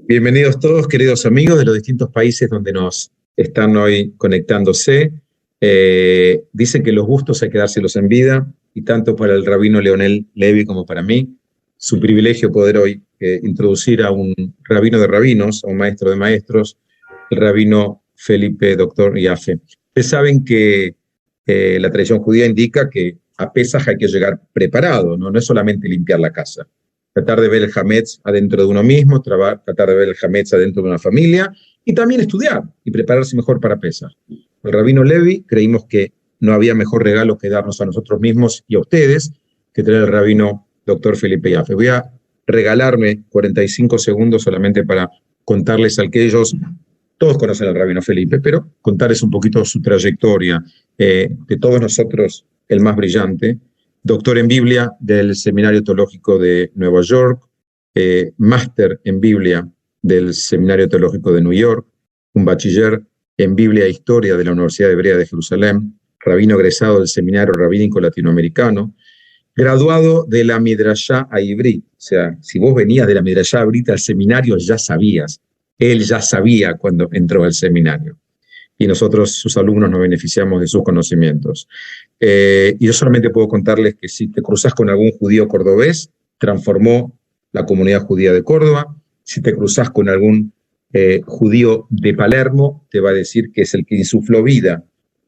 Bienvenidos todos, queridos amigos de los distintos países donde nos están hoy conectándose. Dicen que los gustos hay que dárselos en vida, y tanto para el rabino Leonel Levy como para mí, es un privilegio poder hoy introducir a un rabino de rabinos, a un maestro de maestros, el rabino Felipe Dr. Yaffe. Ustedes saben que la tradición judía indica que a Pesaj hay que llegar preparado, ¿no? No es solamente limpiar la casa. Tratar de ver el Hametz adentro de uno mismo, tratar de ver el Hametz adentro de una familia, y también estudiar y prepararse mejor para Pesaj. El rabino Levy creímos que no había mejor regalo que darnos a nosotros mismos y a ustedes que tener el rabino Dr. Felipe Yaffe. Voy a regalarme 45 segundos solamente para contarles a aquellos, todos conocen al rabino Felipe, pero contarles un poquito su trayectoria. De todos nosotros, el más brillante, doctor en Biblia del Seminario Teológico de Nueva York, máster en Biblia del Seminario Teológico de New York, un bachiller en Biblia e Historia de la Universidad Hebrea de Jerusalén, rabino egresado del Seminario Rabínico Latinoamericano, graduado de la Midrashá Ivrit. O sea, si vos venías de la Midrashá Ivrit al seminario, ya sabías. Él ya sabía cuando entró al seminario. Y nosotros, sus alumnos, nos beneficiamos de sus conocimientos. Y yo solamente puedo contarles que si te cruzas con algún judío cordobés, transformó la comunidad judía de Córdoba. Si te cruzas con algún judío de Palermo, te va a decir que es el que insufló vida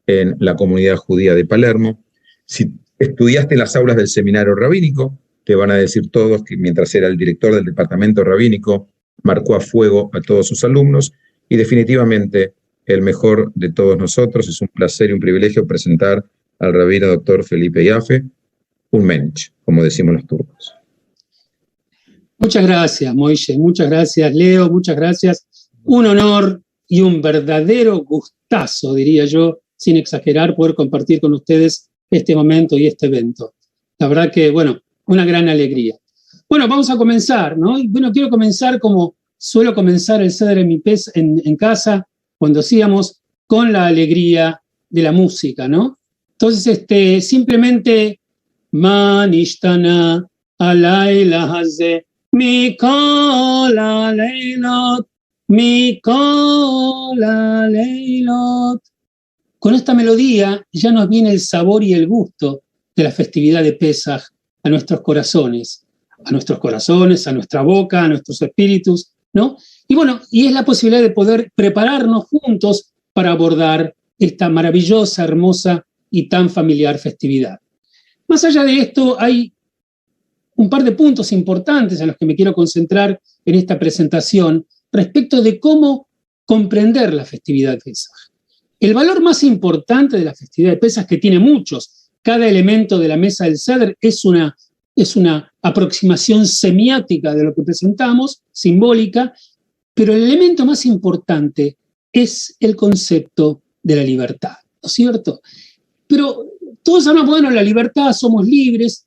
en la comunidad judía de Palermo. Si estudiaste en las aulas del seminario rabínico, te van a decir todos que mientras era el director del departamento rabínico, marcó a fuego a todos sus alumnos. Y definitivamente el mejor de todos nosotros. Es un placer y un privilegio presentar al rabino doctor Felipe Yaffe, un mensch, como decimos los turcos. Muchas gracias, Moishe, muchas gracias, Leo, muchas gracias. Un honor y un verdadero gustazo, diría yo, sin exagerar, poder compartir con ustedes este momento y este evento. La verdad que, bueno, una gran alegría. Bueno, vamos a comenzar, ¿no? Y bueno, quiero comenzar como suelo comenzar el Seder en casa, cuando hacíamos, con la alegría de la música, ¿no? Entonces, simplemente, Manishtana alayla haze, mikol aleilot, mikol aleilot. Con esta melodía ya nos viene el sabor y el gusto de la festividad de Pesaj a nuestros corazones, a nuestra boca, a nuestros espíritus, ¿no? Y bueno, y es la posibilidad de poder prepararnos juntos para abordar esta maravillosa, hermosa y tan familiar festividad. Más allá de esto, hay un par de puntos importantes en los que me quiero concentrar en esta presentación respecto de cómo comprender la festividad de Pesaj. El valor más importante de la festividad de Pesaj, que tiene muchos, cada elemento de la mesa del Seder es una aproximación semiótica de lo que presentamos, simbólica, pero el elemento más importante es el concepto de la libertad, ¿no es cierto? Pero todos hablamos, bueno, la libertad, somos libres,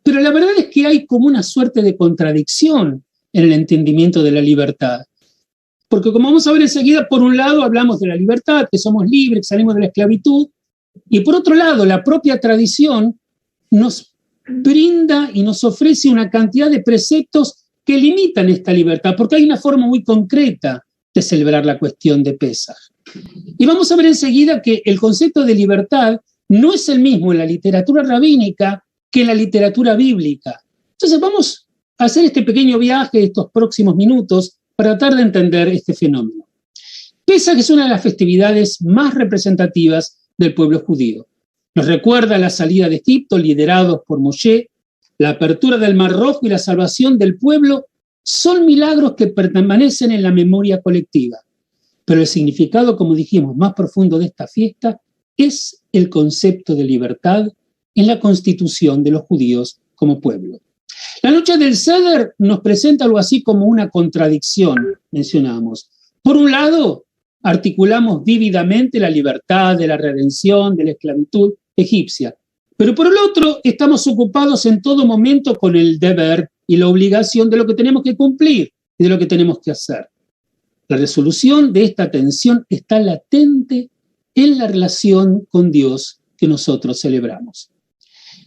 pero la verdad es que hay como una suerte de contradicción en el entendimiento de la libertad. Porque como vamos a ver enseguida, por un lado hablamos de la libertad, que somos libres, que salimos de la esclavitud, y por otro lado, la propia tradición nos brinda y nos ofrece una cantidad de preceptos que limitan esta libertad, porque hay una forma muy concreta de celebrar la cuestión de Pesaj. Y vamos a ver enseguida que el concepto de libertad no es el mismo en la literatura rabínica que en la literatura bíblica. Entonces vamos a hacer este pequeño viaje estos próximos minutos para tratar de entender este fenómeno. Pesaj es una de las festividades más representativas del pueblo judío. Nos recuerda la salida de Egipto liderados por Moshe. La apertura del Mar Rojo y la salvación del pueblo son milagros que permanecen en la memoria colectiva. Pero el significado, como dijimos, más profundo de esta fiesta es el concepto de libertad en la constitución de los judíos como pueblo. La noche del Seder nos presenta algo así como una contradicción, mencionamos. Por un lado, articulamos vívidamente la libertad de la redención, de la esclavitud egipcia. Pero por el otro, estamos ocupados en todo momento con el deber y la obligación de lo que tenemos que cumplir y de lo que tenemos que hacer. La resolución de esta tensión está latente en la relación con Dios que nosotros celebramos.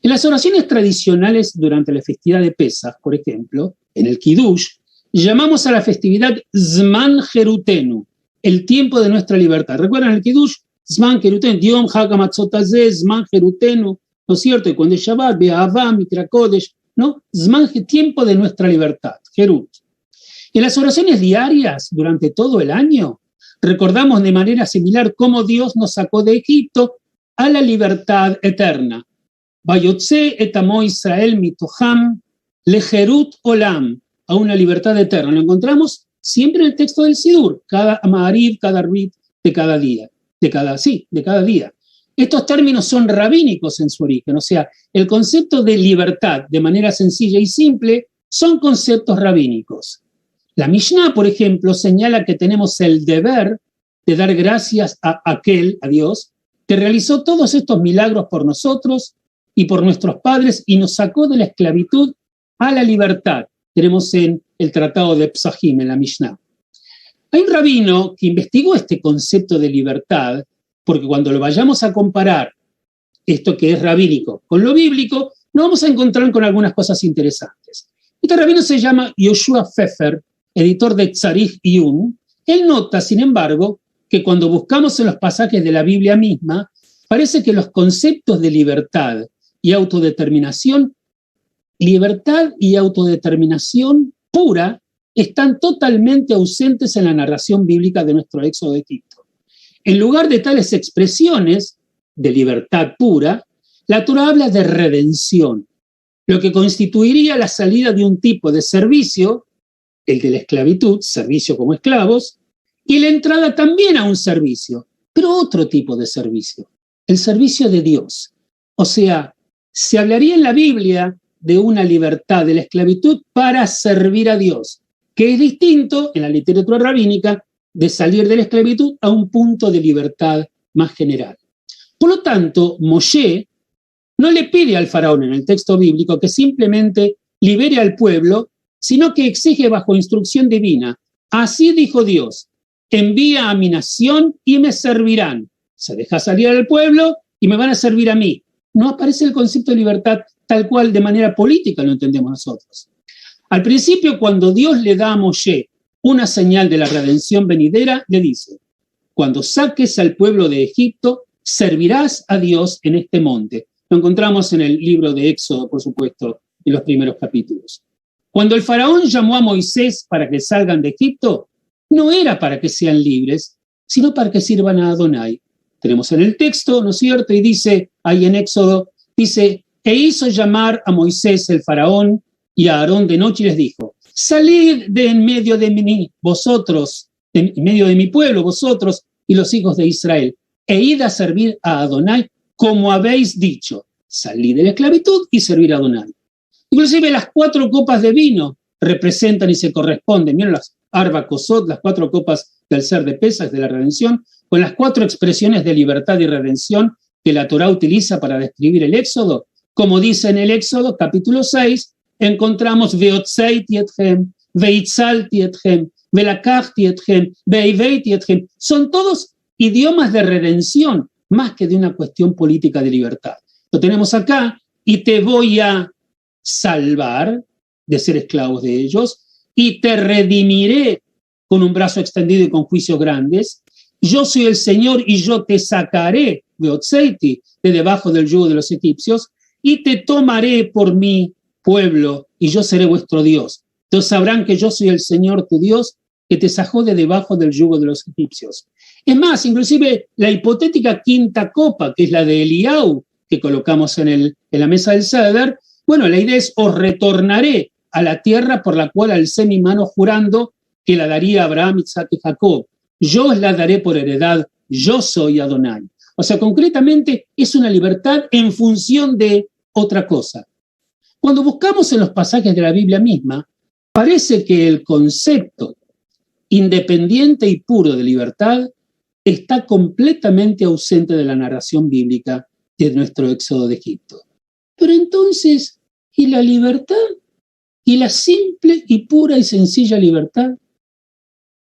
En las oraciones tradicionales durante la festividad de Pesaj, por ejemplo, en el Kiddush, llamamos a la festividad Zman Jerutenu, el tiempo de nuestra libertad. ¿Recuerdan el Kiddush? Zman Jerutenu, Yom Hag HaMatzot Hazeh, Zman Jerutenu, ¿no es cierto? Y cuando es Shabbat, Be'avah, Mikra Kodesh, ¿no? Zman, tiempo de nuestra libertad, Jerut. En las oraciones diarias, durante todo el año, recordamos de manera similar cómo Dios nos sacó de Egipto a la libertad eterna. Vayotze et amo Israel mitoham lejerut olam, a una libertad eterna. Lo encontramos siempre en el texto del Sidur, cada Ma'ariv, cada Rit de cada día, de cada día. Estos términos son rabínicos en su origen, o sea, el concepto de libertad, de manera sencilla y simple, son conceptos rabínicos. La Mishnah, por ejemplo, señala que tenemos el deber de dar gracias a aquel, a Dios, que realizó todos estos milagros por nosotros y por nuestros padres y nos sacó de la esclavitud a la libertad. Tenemos en el tratado de Psahim, en la Mishnah. Hay un rabino que investigó este concepto de libertad, porque cuando lo vayamos a comparar, esto que es rabínico, con lo bíblico, nos vamos a encontrar con algunas cosas interesantes. Este rabino se llama Yoshua Pfeffer, editor de Tzarich Iyun. Él nota, sin embargo, que cuando buscamos en los pasajes de la Biblia misma, parece que los conceptos de libertad y autodeterminación pura están totalmente ausentes en la narración bíblica de nuestro éxodo de Egipto. En lugar de tales expresiones de libertad pura, la Torá habla de redención, lo que constituiría la salida de un tipo de servicio, el de la esclavitud, servicio como esclavos, y la entrada también a un servicio, pero otro tipo de servicio, el servicio de Dios. O sea, se hablaría en la Biblia de una libertad de la esclavitud para servir a Dios, que es distinto en la literatura rabínica de salir de la esclavitud a un punto de libertad más general. Por lo tanto, Moshe no le pide al faraón en el texto bíblico que simplemente libere al pueblo, sino que exige bajo instrucción divina: así dijo Dios, envía a mi nación y me servirán. Se deja salir al pueblo y me van a servir a mí. No aparece el concepto de libertad tal cual de manera política lo entendemos nosotros. Al principio, cuando Dios le da a Moshe una señal de la redención venidera, le dice: cuando saques al pueblo de Egipto, servirás a Dios en este monte. Lo encontramos en el libro de Éxodo, por supuesto, en los primeros capítulos. Cuando el faraón llamó a Moisés para que salgan de Egipto, no era para que sean libres, sino para que sirvan a Adonai. Tenemos en el texto, ¿no es cierto? Y dice, ahí en Éxodo, dice: e hizo llamar a Moisés el faraón y a Aarón de noche y les dijo: salid de en medio de mí, vosotros, en medio de mi pueblo, vosotros y los hijos de Israel, e id a servir a Adonai como habéis dicho. Salid de la esclavitud y servir a Adonai. Inclusive las 4 copas de vino representan y se corresponden, miren las Arba Kosot, las 4 copas del ser de Pesach, de la redención, con las 4 expresiones de libertad y redención que la Torá utiliza para describir el Éxodo. Como dice en el Éxodo, capítulo 6, encontramos Veotzeiti etchem, Veitzalti etchem, Velakachti etchem, Veiveiti etchem. Son todos idiomas de redención, más que de una cuestión política de libertad. Lo tenemos acá: y te voy a salvar de ser esclavos de ellos, y te redimiré con un brazo extendido y con juicios grandes. Yo soy el Señor y yo te sacaré, Veotzeiti, de debajo del yugo de los egipcios, y te tomaré por mi pueblo, y yo seré vuestro Dios. Entonces sabrán que yo soy el Señor tu Dios, que te sacó de debajo del yugo de los egipcios. Es más, inclusive la hipotética 5ª copa, que es la de Eliau, que colocamos en la mesa del Seder, bueno, la idea es: os retornaré a la tierra por la cual alcé mi mano jurando que la daría a Abraham, Isaac y Jacob. Yo os la daré por heredad, yo soy Adonai. O sea, concretamente es una libertad en función de otra cosa. Cuando buscamos en los pasajes de la Biblia misma, parece que el concepto independiente y puro de libertad está completamente ausente de la narración bíblica de nuestro éxodo de Egipto. Pero entonces, ¿y la libertad? ¿Y la simple y pura y sencilla libertad?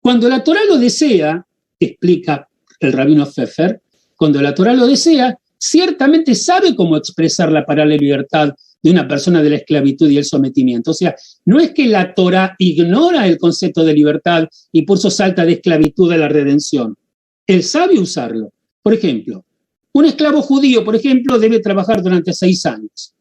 Cuando la Torá lo desea, explica el rabino Pfeffer, cuando la Torá lo desea, ciertamente sabe cómo expresar la palabra libertad de una persona de la esclavitud y el sometimiento. O sea, no es que la Torá ignora el concepto de libertad y por eso salta de esclavitud a la redención. Él sabe usarlo. Por ejemplo, un esclavo judío, por ejemplo, debe trabajar durante 6 años.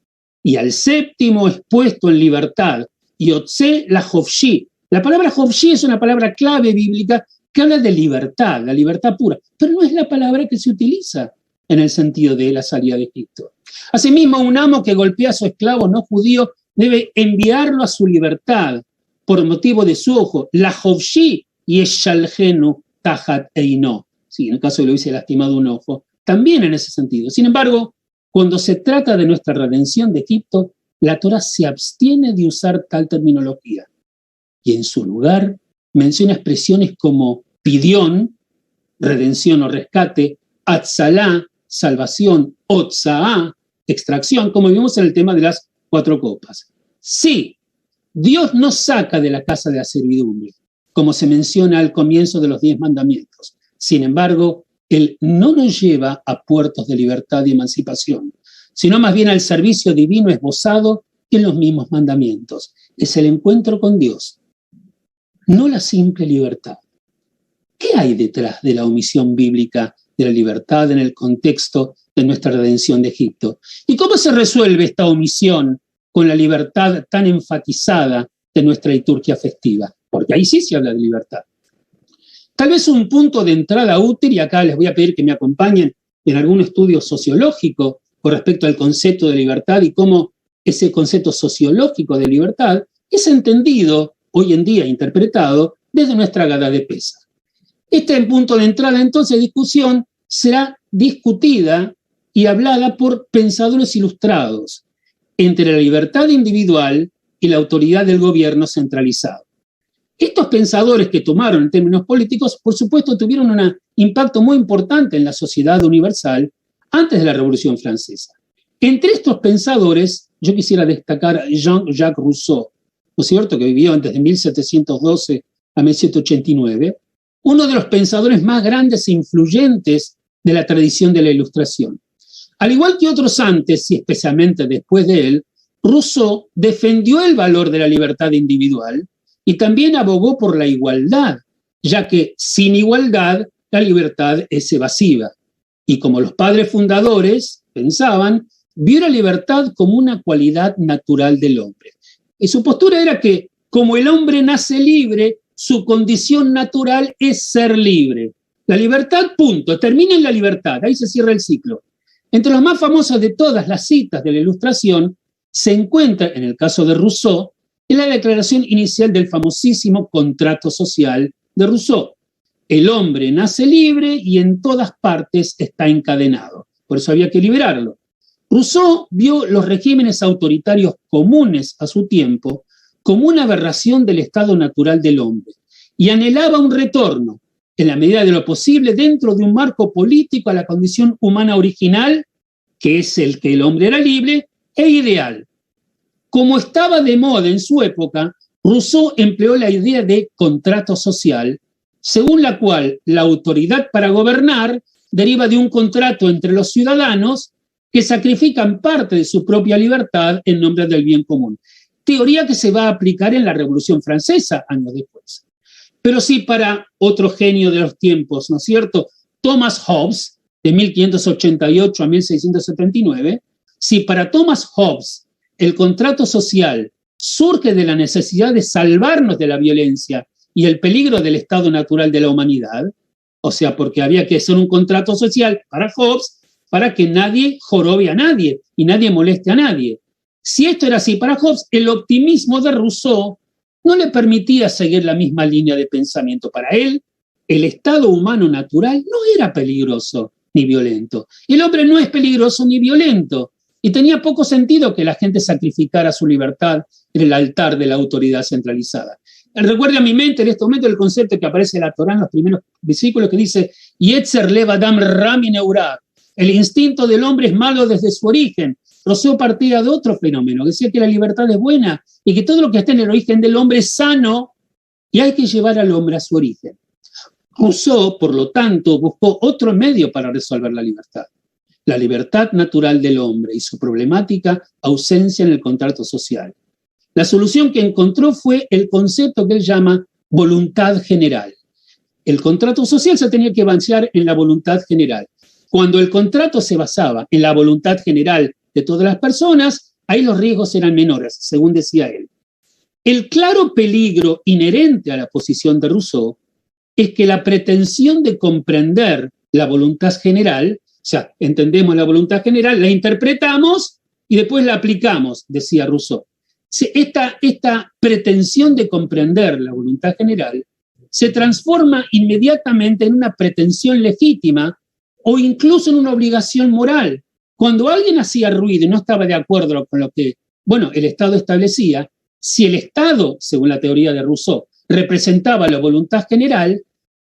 Y al 7º es puesto en libertad. Yotze la Jofshi. La palabra Jofshi es una palabra clave bíblica que habla de libertad, la libertad pura, pero no es la palabra que se utiliza en el sentido de la salida de Egipto. Asimismo, un amo que golpea a su esclavo no judío debe enviarlo a su libertad por motivo de su ojo, la Jofshi y Eshalgenu Tajat Eino. Sí, en el caso de que le hubiese lastimado un ojo, también en ese sentido. Sin embargo, cuando se trata de nuestra redención de Egipto, la Torá se abstiene de usar tal terminología y en su lugar menciona expresiones como pidión, redención o rescate, atzalá, salvación, otzaá, extracción, como vimos en el tema de las 4 copas. Sí, Dios nos saca de la casa de la servidumbre, como se menciona al comienzo de los 10 mandamientos. Sin embargo, Él no nos lleva a puertos de libertad y emancipación, sino más bien al servicio divino esbozado en los mismos mandamientos. Es el encuentro con Dios, no la simple libertad. ¿Qué hay detrás de la omisión bíblica de la libertad en el contexto de nuestra redención de Egipto? ¿Y cómo se resuelve esta omisión con la libertad tan enfatizada de nuestra liturgia festiva? Porque ahí sí se habla de libertad. Tal vez un punto de entrada útil, y acá les voy a pedir que me acompañen en algún estudio sociológico con respecto al concepto de libertad y cómo ese concepto sociológico de libertad es entendido, hoy en día interpretado, desde nuestra Agadá de Pesaj. Este punto de entrada, entonces, de discusión será discutida y hablada por pensadores ilustrados entre la libertad individual y la autoridad del gobierno centralizado. Estos pensadores que tomaron en términos políticos, por supuesto, tuvieron un impacto muy importante en la sociedad universal antes de la Revolución Francesa. Entre estos pensadores, yo quisiera destacar a Jean-Jacques Rousseau, ¿no es cierto?, que vivió antes de 1712 a 1789, uno de los pensadores más grandes e influyentes de la tradición de la Ilustración. Al igual que otros antes, y especialmente después de él, Rousseau defendió el valor de la libertad individual y también abogó por la igualdad, ya que sin igualdad la libertad es evasiva. Y como los padres fundadores pensaban, vio la libertad como una cualidad natural del hombre. Y su postura era que, como el hombre nace libre, su condición natural es ser libre. La libertad, punto, termina en la libertad, ahí se cierra el ciclo. Entre las más famosas de todas las citas de la Ilustración se encuentra, en el caso de Rousseau, en la declaración inicial del famosísimo Contrato Social de Rousseau. El hombre nace libre y en todas partes está encadenado. Por eso había que liberarlo. Rousseau vio los regímenes autoritarios comunes a su tiempo como una aberración del estado natural del hombre y anhelaba un retorno, en la medida de lo posible, dentro de un marco político a la condición humana original, que es el que el hombre era libre e ideal. Como estaba de moda en su época, Rousseau empleó la idea de contrato social, según la cual la autoridad para gobernar deriva de un contrato entre los ciudadanos que sacrifican parte de su propia libertad en nombre del bien común. Teoría que se va a aplicar en la Revolución Francesa años después. Pero sí para otro genio de los tiempos, ¿no es cierto? Thomas Hobbes, de 1588 a 1679, si para Thomas Hobbes el contrato social surge de la necesidad de salvarnos de la violencia y el peligro del estado natural de la humanidad, o sea, porque había que hacer un contrato social para Hobbes para que nadie jorobe a nadie y nadie moleste a nadie. Si esto era así para Hobbes, el optimismo de Rousseau no le permitía seguir la misma línea de pensamiento. Para él, el estado humano natural no era peligroso ni violento. El hombre no es peligroso ni violento. Y tenía poco sentido que la gente sacrificara su libertad en el altar de la autoridad centralizada. Recuerde a mi mente en este momento el concepto que aparece en la Torá en los primeros versículos que dice Yetzer lev adam ra min neurah. El instinto del hombre es malo desde su origen. Rousseau partía de otro fenómeno, decía que la libertad es buena y que todo lo que está en el origen del hombre es sano y hay que llevar al hombre a su origen. Rousseau, por lo tanto, buscó otro medio para resolver la libertad. la libertad natural del hombre y su problemática ausencia en el contrato social. La solución que encontró fue el concepto que él llama voluntad general. El contrato social se tenía que basar en la voluntad general. Cuando el contrato se basaba en la voluntad general de todas las personas, ahí los riesgos eran menores, según decía él. El claro peligro inherente a la posición de Rousseau es que la pretensión de comprender la voluntad general, o sea, entendemos la voluntad general, la interpretamos y después la aplicamos, decía Rousseau. Esta pretensión de comprender la voluntad general se transforma inmediatamente en una pretensión legítima o incluso en una obligación moral. Cuando alguien hacía ruido y no estaba de acuerdo con lo que, el Estado establecía, si el Estado, según la teoría de Rousseau, representaba la voluntad general,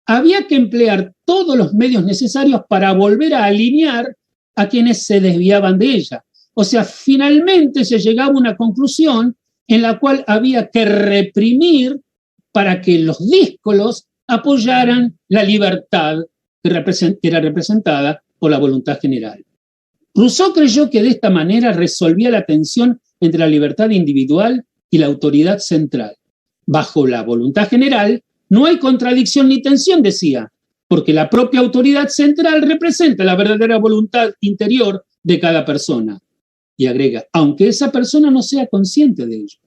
había que emplear todos los medios necesarios para volver a alinear a quienes se desviaban de ella. O sea, finalmente se llegaba a una conclusión en la cual había que reprimir para que los díscolos apoyaran la libertad que era representada por la voluntad general. Rousseau creyó que de esta manera resolvía la tensión entre la libertad individual y la autoridad central. Bajo la voluntad general no hay contradicción ni tensión, decía, porque la propia autoridad central representa la verdadera voluntad interior de cada persona. Y agrega, aunque esa persona no sea consciente de ello.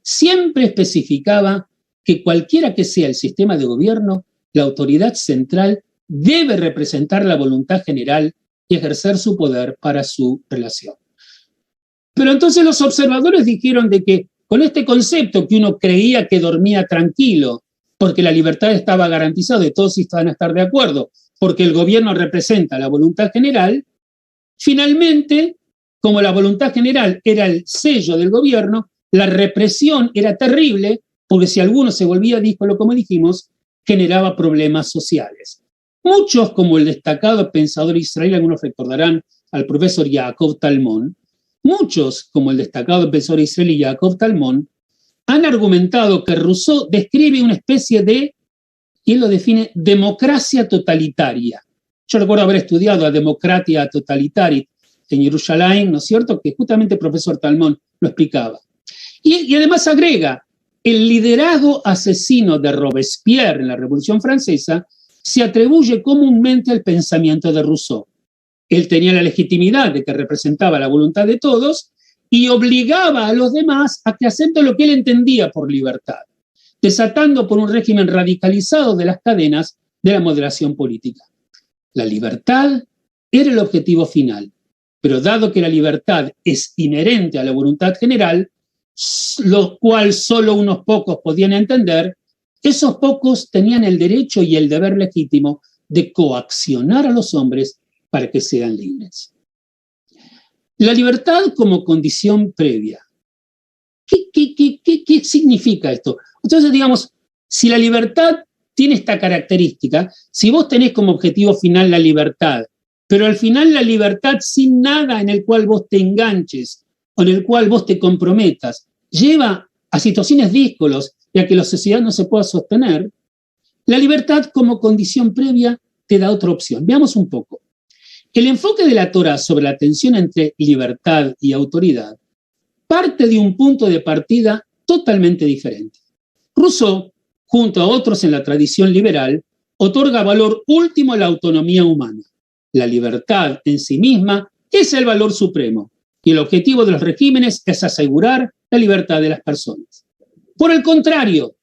Siempre especificaba que cualquiera que sea el sistema de gobierno, la autoridad central debe representar la voluntad general y ejercer su poder para su relación. Pero entonces los observadores dijeron de que con este concepto que uno creía que dormía tranquilo, porque la libertad estaba garantizada y todos iban a estar de acuerdo, porque el gobierno representa la voluntad general, finalmente, como la voluntad general era el sello del gobierno, la represión era terrible, porque si alguno se volvía díscolo, como dijimos, generaba problemas sociales. Muchos, como el destacado pensador israelí, algunos recordarán al profesor Yaakov Talmon, muchos, como el destacado pensador israelí Yaakov Talmon, han argumentado que Rousseau describe una especie de, y él lo define, democracia totalitaria. Yo recuerdo haber estudiado a Democratia Totalitaris en Jerusalén, ¿no es cierto?, que justamente el profesor Talmon lo explicaba. Y además agrega, el liderazgo asesino de Robespierre en la Revolución Francesa se atribuye comúnmente al pensamiento de Rousseau. Él tenía la legitimidad de que representaba la voluntad de todos y obligaba a los demás a que acepten lo que él entendía por libertad, desatando por un régimen radicalizado de las cadenas de la moderación política. La libertad era el objetivo final, pero dado que la libertad es inherente a la voluntad general, lo cual solo unos pocos podían entender, esos pocos tenían el derecho y el deber legítimo de coaccionar a los hombres para que sean libres. La libertad como condición previa. ¿Qué significa esto? Entonces, digamos, si la libertad tiene esta característica, si vos tenés como objetivo final la libertad, pero al final la libertad sin nada en el cual vos te enganches o en el cual vos te comprometas, lleva a situaciones díscolos y a que la sociedad no se pueda sostener, la libertad como condición previa te da otra opción. Veamos un poco. El enfoque de la Torá sobre la tensión entre libertad y autoridad parte de un punto de partida totalmente diferente. Rousseau, junto a otros en la tradición liberal, otorga valor último a la autonomía humana. La libertad en sí misma es el valor supremo y el objetivo de los regímenes es asegurar la libertad de las personas. Por el contrario,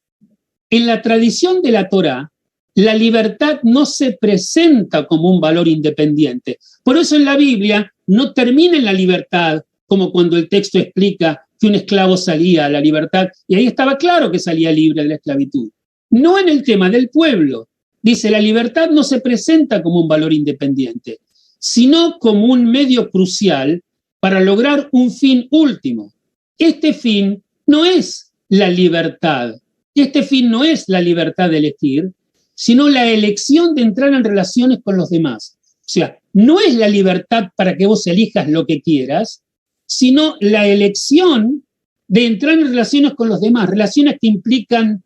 en la tradición de la Torá, la libertad no se presenta como un valor independiente. Por eso en la Biblia no termina en la libertad, como cuando el texto explica que un esclavo salía a la libertad, y ahí estaba claro que salía libre de la esclavitud. No en el tema del pueblo. Dice, la libertad no se presenta como un valor independiente, sino como un medio crucial para lograr un fin último. Este fin no es la libertad. Este fin no es la libertad de elegir, sino la elección de entrar en relaciones con los demás. O sea, no es la libertad para que vos elijas lo que quieras, sino la elección de entrar en relaciones con los demás, relaciones que implican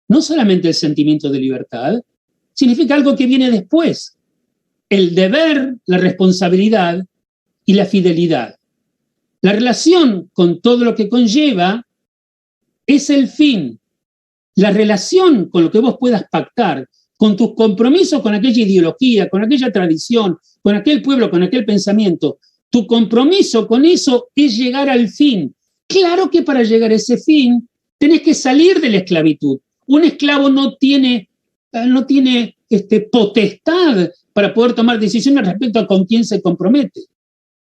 no solamente el sentimiento de libertad, significa algo que viene después, el deber, la responsabilidad y la fidelidad. La relación con todo lo que conlleva es el fin. La relación con lo que vos puedas pactar, con tus compromisos con aquella ideología, con aquella tradición, con aquel pueblo, con aquel pensamiento, tu compromiso con eso es llegar al fin. Claro que para llegar a ese fin tenés que salir de la esclavitud. Un esclavo no tiene potestad para poder tomar decisiones respecto a con quién se compromete.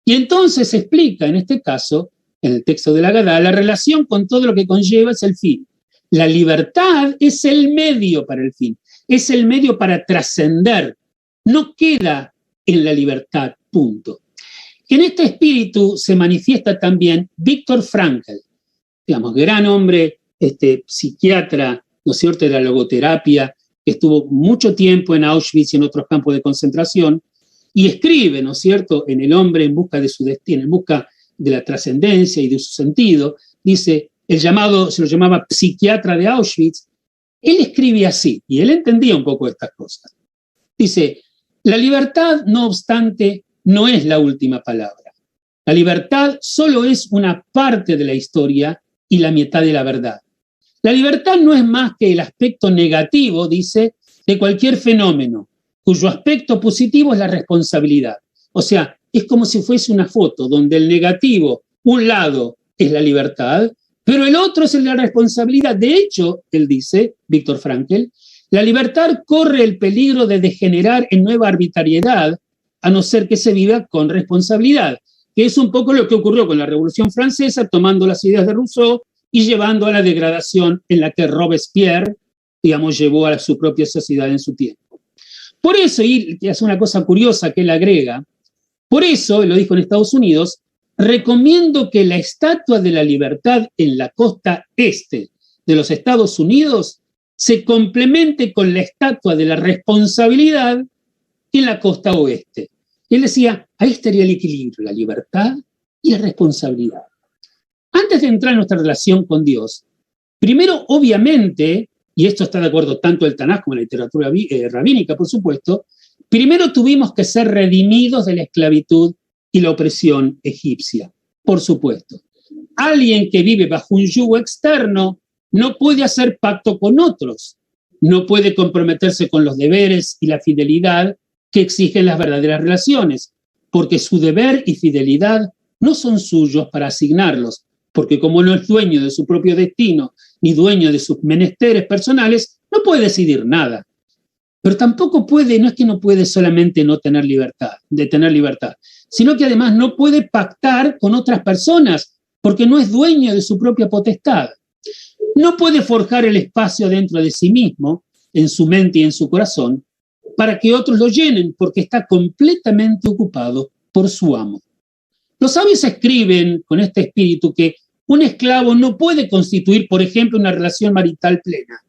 Y entonces se explica, en este caso, en el texto de la Agadá, la relación con todo lo que conlleva es el fin. La libertad es el medio para el fin, es el medio para trascender. No queda en la libertad, punto. En este espíritu se manifiesta también Viktor Frankl, digamos, gran hombre, psiquiatra, ¿no es cierto?, de la logoterapia, que estuvo mucho tiempo en Auschwitz y en otros campos de concentración, y escribe, ¿no es cierto?, en El hombre en busca de su destino, en busca de la trascendencia y de su sentido, dice, se lo llamaba psiquiatra de Auschwitz, él escribe así, y él entendía un poco estas cosas. Dice, la libertad, no obstante, no es la última palabra. La libertad solo es una parte de la historia y la mitad de la verdad. La libertad no es más que el aspecto negativo, dice, de cualquier fenómeno, cuyo aspecto positivo es la responsabilidad. O sea, es como si fuese una foto donde el negativo, un lado es la libertad, pero el otro es la responsabilidad. De hecho, él dice, Viktor Frankl, la libertad corre el peligro de degenerar en nueva arbitrariedad, a no ser que se viva con responsabilidad, que es un poco lo que ocurrió con la Revolución Francesa, tomando las ideas de Rousseau y llevando a la degradación en la que Robespierre, digamos, llevó a su propia sociedad en su tiempo. Por eso, y es una cosa curiosa que él agrega, por eso, lo dijo en Estados Unidos, recomiendo que la Estatua de la Libertad en la costa este de los Estados Unidos se complemente con la Estatua de la Responsabilidad en la costa oeste. Él decía, ahí estaría el equilibrio, la libertad y la responsabilidad. Antes de entrar en nuestra relación con Dios, primero, obviamente, y esto está de acuerdo tanto el Tanaj como la literatura rabínica, por supuesto, primero tuvimos que ser redimidos de la esclavitud y la opresión egipcia, por supuesto. Alguien que vive bajo un yugo externo no puede hacer pacto con otros, no puede comprometerse con los deberes y la fidelidad que exigen las verdaderas relaciones, porque su deber y fidelidad no son suyos para asignarlos, porque como no es dueño de su propio destino ni dueño de sus menesteres personales, no puede decidir nada. Pero tampoco puede, no es que no puede solamente no tener libertad, sino que además no puede pactar con otras personas, porque no es dueño de su propia potestad. No puede forjar el espacio dentro de sí mismo, en su mente y en su corazón, para que otros lo llenen, porque está completamente ocupado por su amo. Los sabios escriben con este espíritu que un esclavo no puede constituir, por ejemplo, una relación marital plena.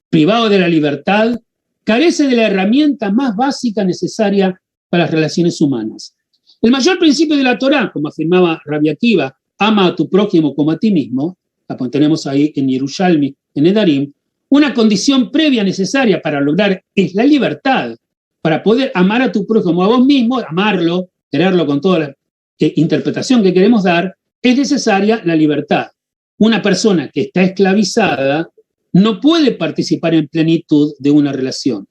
Privado de la libertad, carece de la herramienta más básica necesaria para las relaciones humanas. El mayor principio de la Torá, como afirmaba Rabbi Akiva, ama a tu prójimo como a ti mismo, la tenemos ahí en Yerushalmi, en Nedarim, una condición previa necesaria para lograr es la libertad, para poder amar a tu prójimo a vos mismo, amarlo, quererlo con toda la interpretación que queremos dar, es necesaria la libertad. Una persona que está esclavizada no puede participar en plenitud de una relación.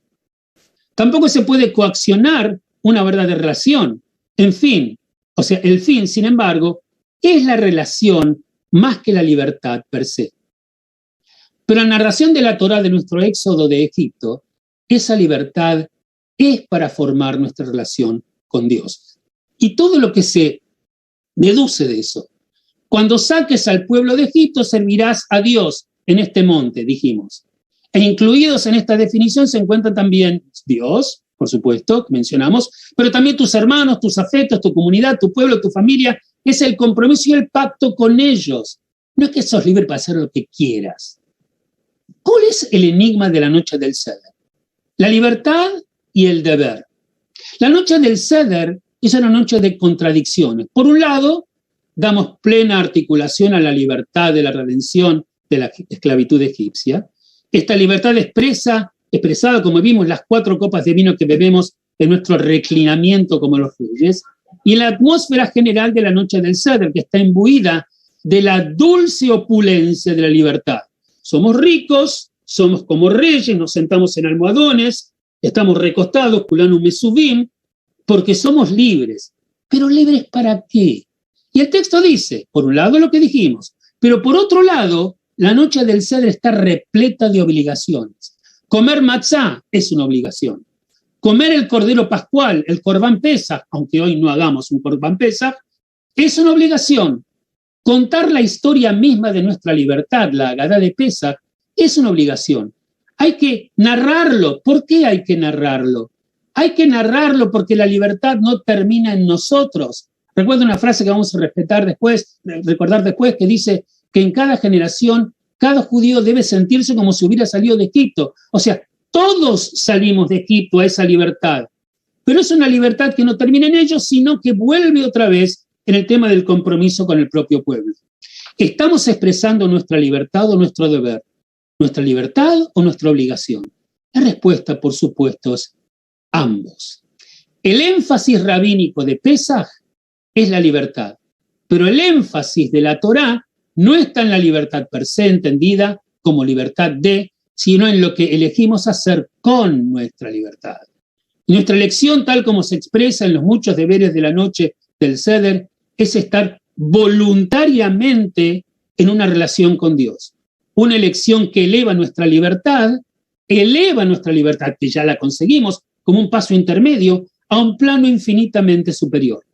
Tampoco se puede coaccionar una verdadera relación. En fin, o sea, el fin, sin embargo, es la relación más que la libertad per se. Pero en la narración de la Torá de nuestro éxodo de Egipto, esa libertad es para formar nuestra relación con Dios. Y todo lo que se deduce de eso. Cuando saques al pueblo de Egipto, servirás a Dios en este monte, dijimos. E incluidos en esta definición se encuentran también Dios, por supuesto, que mencionamos, pero también tus hermanos, tus afectos, tu comunidad, tu pueblo, tu familia. Es el compromiso y el pacto con ellos. No es que sos libre para hacer lo que quieras. ¿Cuál es el enigma de la noche del Seder? La libertad y el deber. La noche del Seder es una noche de contradicciones. Por un lado, damos plena articulación a la libertad de la redención de la esclavitud egipcia. Esta libertad expresada, como vimos, las 4 copas de vino que bebemos en nuestro reclinamiento como los reyes, y en la atmósfera general de la noche del Seder, que está imbuida de la dulce opulencia de la libertad. Somos ricos, somos como reyes, nos sentamos en almohadones, estamos recostados, culano mesubim, porque somos libres. ¿Pero libres para qué? Y el texto dice, por un lado lo que dijimos, pero por otro lado, la noche del Seder está repleta de obligaciones. Comer matzá es una obligación. Comer el cordero pascual, el Corbán Pesaj, aunque hoy no hagamos un Corbán Pesaj, es una obligación. Contar la historia misma de nuestra libertad, la Agadá de Pesaj, es una obligación. Hay que narrarlo. ¿Por qué hay que narrarlo? Hay que narrarlo porque la libertad no termina en nosotros. Recuerdo una frase que vamos a recordar después, que dice que en cada generación, cada judío debe sentirse como si hubiera salido de Egipto. O sea, todos salimos de Egipto a esa libertad, pero es una libertad que no termina en ellos, sino que vuelve otra vez en el tema del compromiso con el propio pueblo. ¿Estamos expresando nuestra libertad o nuestro deber? ¿Nuestra libertad o nuestra obligación? La respuesta, por supuesto, es ambos. El énfasis rabínico de Pesaj es la libertad, pero el énfasis de la Torá no está en la libertad per se, entendida como libertad de, sino en lo que elegimos hacer con nuestra libertad. Y nuestra elección, tal como se expresa en los muchos deberes de la noche del Seder, es estar voluntariamente en una relación con Dios. Una elección que eleva nuestra libertad, que ya la conseguimos, como un paso intermedio, a un plano infinitamente superior.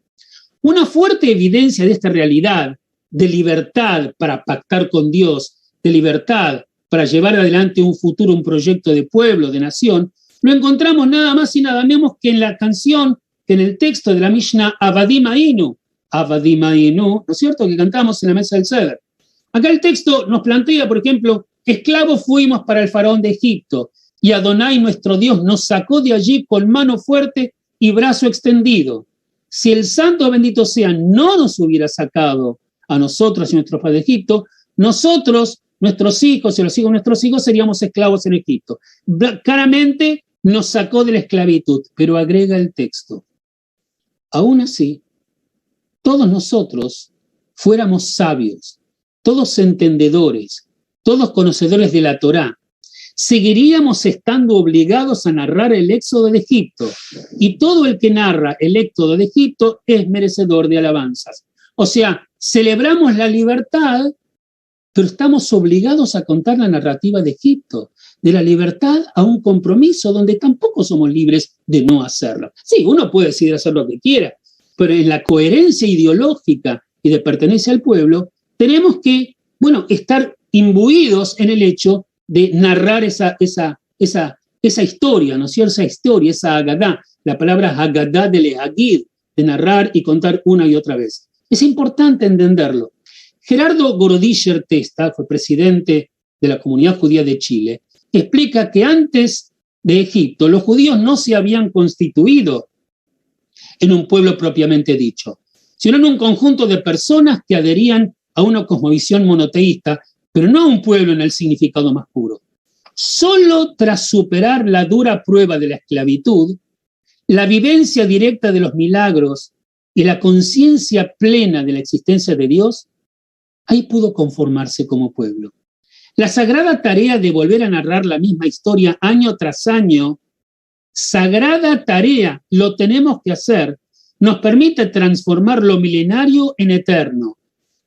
Una fuerte evidencia de esta realidad, de libertad para pactar con Dios, de libertad para llevar adelante un futuro, un proyecto de pueblo, de nación, lo encontramos nada más y nada menos que en la canción, que en el texto de la Mishnah, Avadim Ainu, ¿no es cierto?, que cantamos en la mesa del Seder. Acá el texto nos plantea, por ejemplo, esclavos fuimos para el faraón de Egipto, y Adonai, nuestro Dios, nos sacó de allí con mano fuerte y brazo extendido. Si el santo bendito sea no nos hubiera sacado a nosotros y nuestros padres de Egipto, nosotros, nuestros hijos y los hijos de nuestros hijos seríamos esclavos en Egipto. Claramente nos sacó de la esclavitud, pero agrega el texto. Aún así, todos nosotros fuéramos sabios, todos entendedores, todos conocedores de la Torá, seguiríamos estando obligados a narrar el éxodo de Egipto, y todo el que narra el éxodo de Egipto es merecedor de alabanzas. O sea, celebramos la libertad, pero estamos obligados a contar la narrativa de Egipto, de la libertad a un compromiso donde tampoco somos libres de no hacerlo. Sí, uno puede decidir hacer lo que quiera, pero en la coherencia ideológica y de pertenencia al pueblo, tenemos que, estar imbuidos en el hecho de narrar esa historia, ¿no es cierto? Esa historia, esa Agadá, la palabra Agadá de Lehagid, de narrar y contar una y otra vez. Es importante entenderlo. Gerardo Gorodischer Testa, fue presidente de la Comunidad Judía de Chile, explica que antes de Egipto los judíos no se habían constituido en un pueblo propiamente dicho, sino en un conjunto de personas que adherían a una cosmovisión monoteísta, pero no a un pueblo en el significado más puro. Solo tras superar la dura prueba de la esclavitud, la vivencia directa de los milagros y la conciencia plena de la existencia de Dios, ahí pudo conformarse como pueblo. La sagrada tarea de volver a narrar la misma historia año tras año, sagrada tarea, lo tenemos que hacer, nos permite transformar lo milenario en eterno.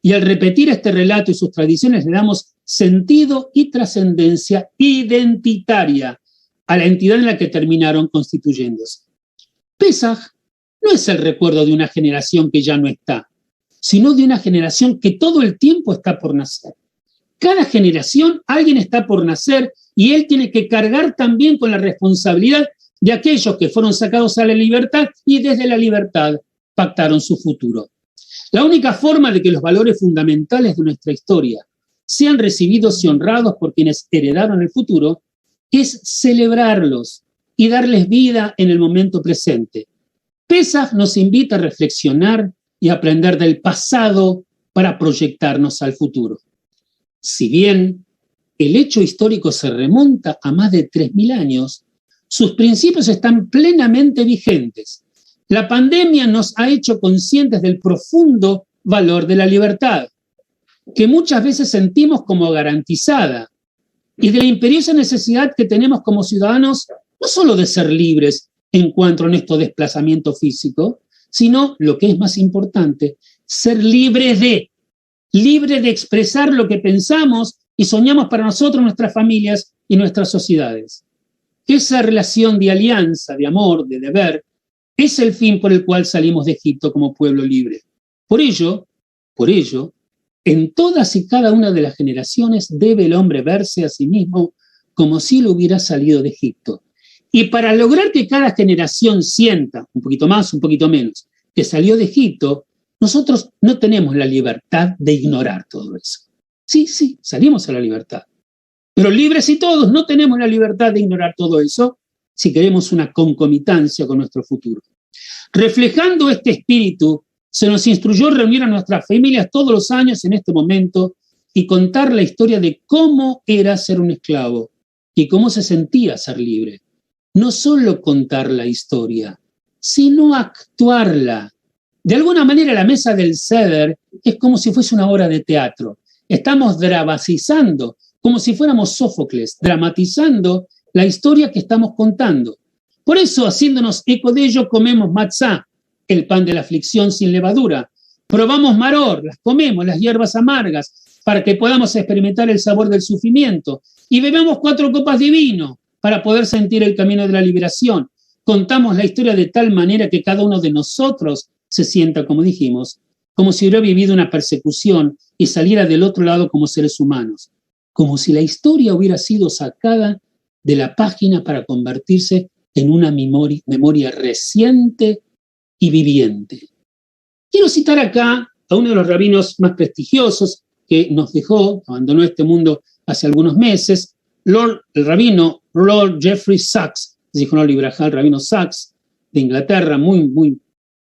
Y al repetir este relato y sus tradiciones le damos sentido y trascendencia identitaria a la entidad en la que terminaron constituyéndose. Pesaj no es el recuerdo de una generación que ya no está, sino de una generación que todo el tiempo está por nacer. Cada generación alguien está por nacer y él tiene que cargar también con la responsabilidad de aquellos que fueron sacados a la libertad y desde la libertad pactaron su futuro. La única forma de que los valores fundamentales de nuestra historia sean recibidos y honrados por quienes heredaron el futuro es celebrarlos y darles vida en el momento presente. Pesaj nos invita a reflexionar y aprender del pasado para proyectarnos al futuro. Si bien el hecho histórico se remonta a más de 3.000 años, Sus principios están plenamente vigentes. La pandemia nos ha hecho conscientes del profundo valor de la libertad, que muchas veces sentimos como garantizada, y de la imperiosa necesidad que tenemos como ciudadanos no solo de ser libres en cuanto a nuestro desplazamiento físico, sino, lo que es más importante, ser libres de expresar lo que pensamos y soñamos para nosotros, nuestras familias y nuestras sociedades. Esa relación de alianza, de amor, de deber, es el fin por el cual salimos de Egipto como pueblo libre. Por ello, en todas y cada una de las generaciones debe el hombre verse a sí mismo como si él hubiera salido de Egipto. Y para lograr que cada generación sienta, un poquito más, un poquito menos, que salió de Egipto, nosotros no tenemos la libertad de ignorar todo eso. Sí, salimos a la libertad. Pero libres y todos no tenemos la libertad de ignorar todo eso si queremos una concomitancia con nuestro futuro. Reflejando este espíritu, se nos instruyó reunir a nuestras familias todos los años en este momento y contar la historia de cómo era ser un esclavo y cómo se sentía ser libre. No solo contar la historia, sino actuarla. De alguna manera la mesa del Seder es como si fuese una obra de teatro. Estamos dramatizando, como si fuéramos Sófocles, dramatizando la historia que estamos contando. Por eso, haciéndonos eco de ello, comemos matzá, el pan de la aflicción sin levadura. Probamos maror, las comemos, las hierbas amargas, para que podamos experimentar el sabor del sufrimiento. Y bebemos 4 copas de vino para poder sentir el camino de la liberación. Contamos la historia de tal manera que cada uno de nosotros se sienta, como dijimos, como si hubiera vivido una persecución y saliera del otro lado como seres humanos, como si la historia hubiera sido sacada de la página para convertirse en una memoria reciente y viviente. Quiero citar acá a uno de los rabinos más prestigiosos que nos dejó, abandonó este mundo hace algunos meses, el rabino Lord Jeffrey Sachs, dijo no librajá, el rabino Sachs de Inglaterra, muy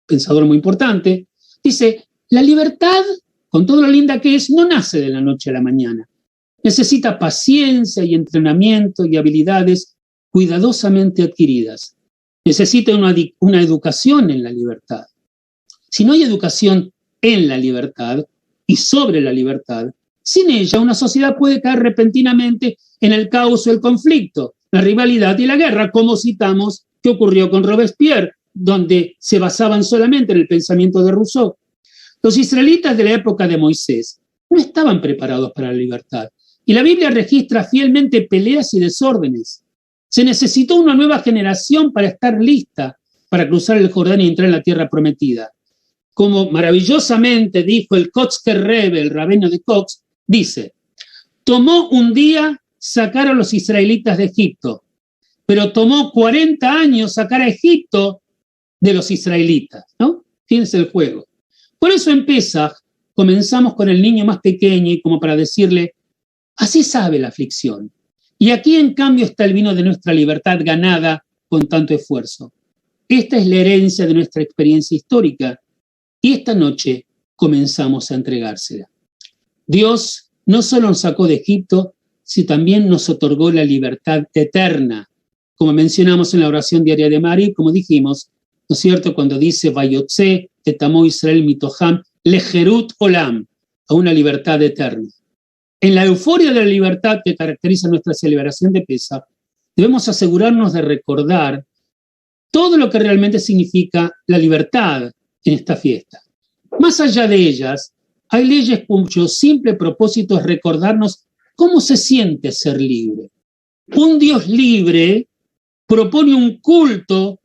pensador muy importante, dice, la libertad, con todo lo linda que es, no nace de la noche a la mañana. Necesita paciencia y entrenamiento y habilidades cuidadosamente adquiridas. Necesita una educación en la libertad. Si no hay educación en la libertad y sobre la libertad, sin ella una sociedad puede caer repentinamente en el caos o el conflicto, la rivalidad y la guerra, como citamos que ocurrió con Robespierre, donde se basaban solamente en el pensamiento de Rousseau. Los israelitas de la época de Moisés no estaban preparados para la libertad, y la Biblia registra fielmente peleas y desórdenes. Se necesitó una nueva generación para estar lista para cruzar el Jordán y entrar en la tierra prometida. Como maravillosamente dijo el Kotzker Rebbe, el rabino de Kotzk, dice, tomó un día sacar a los israelitas de Egipto, pero tomó 40 años sacar a Egipto de los israelitas, ¿no? Fíjense el juego. Por eso en Pesaj comenzamos con el niño más pequeño y como para decirle, así sabe la aflicción. Y aquí en cambio está el vino de nuestra libertad ganada con tanto esfuerzo. Esta es la herencia de nuestra experiencia histórica y esta noche comenzamos a entregársela. Dios no solo nos sacó de Egipto, sino también nos otorgó la libertad eterna. Como mencionamos en la oración diaria de Mari, como dijimos, ¿no es cierto? Cuando dice, Vayotze, Tetamó Israel Mitoham, Lejerut Olam, a una libertad eterna. En la euforia de la libertad que caracteriza nuestra celebración de Pesaj, debemos asegurarnos de recordar todo lo que realmente significa la libertad en esta fiesta. Más allá de ellas, hay leyes cuyo simple propósito es recordarnos cómo se siente ser libre. Un Dios libre propone un culto